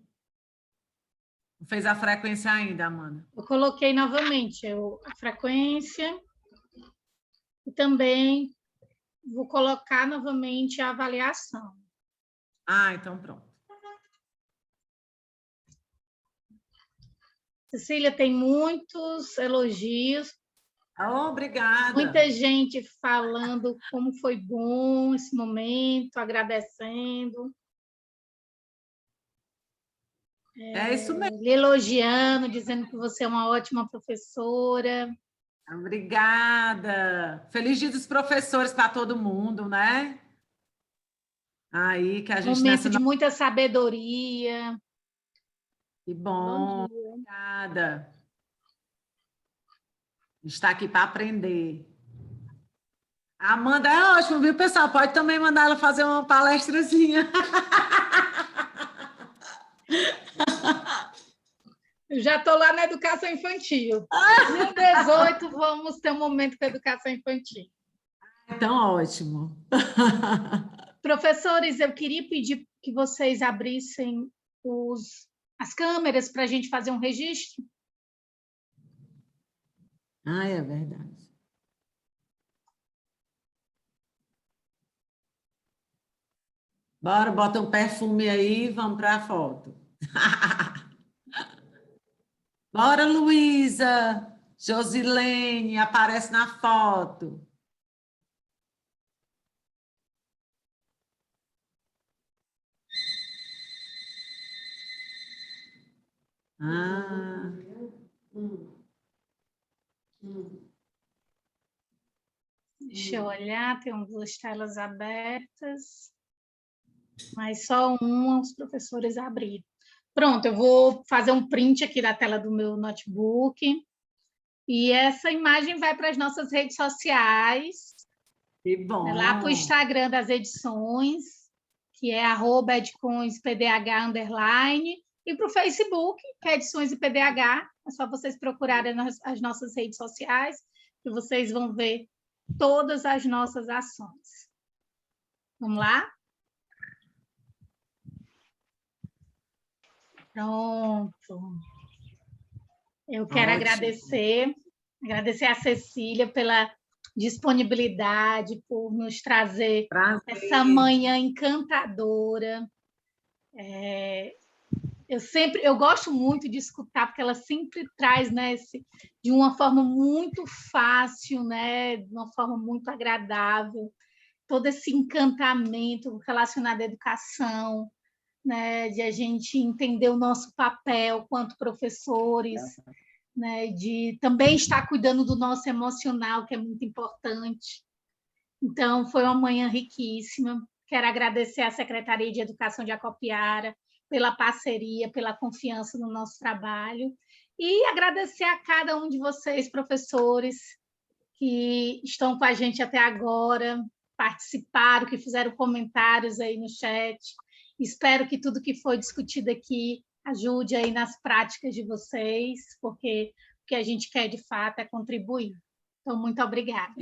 S3: fez a frequência ainda, Amanda.
S1: Eu coloquei novamente a frequência e também vou colocar novamente a avaliação.
S3: Ah, então pronto.
S1: Cecília, tem muitos elogios.
S3: Obrigada.
S1: Muita gente falando como foi bom esse momento, agradecendo.
S3: É isso mesmo.
S1: Lhe elogiando, dizendo que você é uma ótima professora.
S3: Obrigada. Feliz Dia dos Professores para todo mundo, né? Aí que a gente...
S1: Momento de muita sabedoria.
S3: Que bom. Obrigada. Está aqui para aprender. A Amanda é ótimo, viu, pessoal? Pode também mandar ela fazer uma palestrazinha.
S1: Eu já estou lá na educação infantil. Dia 18, vamos ter um momento com a educação infantil.
S3: Então, ótimo.
S1: Professores, eu queria pedir que vocês abrissem as câmeras para a gente fazer um registro.
S3: Ah, é verdade. Bora, bota um perfume aí e vamos para a foto. Bora, Luísa, Josilene, aparece na foto. Ah.
S1: Deixa eu olhar, tem duas telas abertas, mas só uma os professores abriram. Pronto, eu vou fazer um print aqui da tela do meu notebook e essa imagem vai para as nossas redes sociais.
S3: Que bom.
S1: Lá para o Instagram das edições, que é @edicõespdh_, e para o Facebook, que é Edições e PDH. É só vocês procurarem as nossas redes sociais, que vocês vão ver todas as nossas ações. Vamos lá? Pronto. Eu quero agradecer a Cecília pela disponibilidade, por nos trazer essa manhã encantadora. Eu gosto muito de escutar, porque ela sempre traz, né, de uma forma muito fácil, né, de uma forma muito agradável, todo esse encantamento relacionado à educação, né, de a gente entender o nosso papel quanto professores, né, de também estar cuidando do nosso emocional, que é muito importante. Então, foi uma manhã riquíssima. Quero agradecer à Secretaria de Educação de Acopiara pela parceria, pela confiança no nosso trabalho e agradecer a cada um de vocês, professores, que estão com a gente até agora, participaram, que fizeram comentários aí no chat. Espero que tudo que foi discutido aqui ajude aí nas práticas de vocês, porque o que a gente quer, de fato, é contribuir. Então, muito obrigada.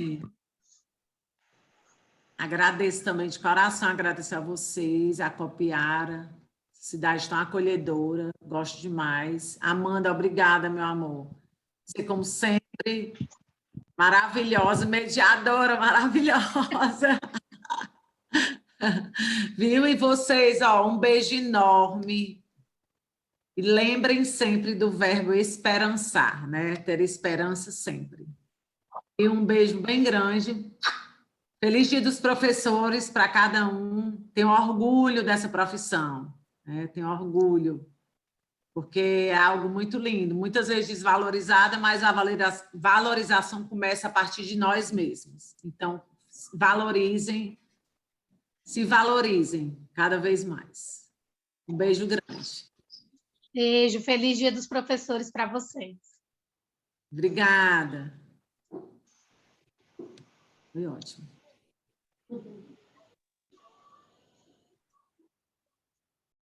S3: Agradeço também de coração, agradecer a vocês, a Acopiara, cidade tão acolhedora, gosto demais. Amanda, obrigada, meu amor. Você, como sempre, maravilhosa, mediadora maravilhosa. Viu? E vocês, ó, um beijo enorme. E lembrem sempre do verbo esperançar, né? Ter esperança sempre. E um beijo bem grande. Feliz Dia dos Professores para cada um. Tenho orgulho dessa profissão, né? Tenho orgulho, porque é algo muito lindo, muitas vezes desvalorizada, mas a valorização começa a partir de nós mesmos. Então, valorizem, se valorizem cada vez mais. Um beijo grande.
S1: Beijo, feliz Dia dos Professores para vocês.
S3: Obrigada. Foi ótimo.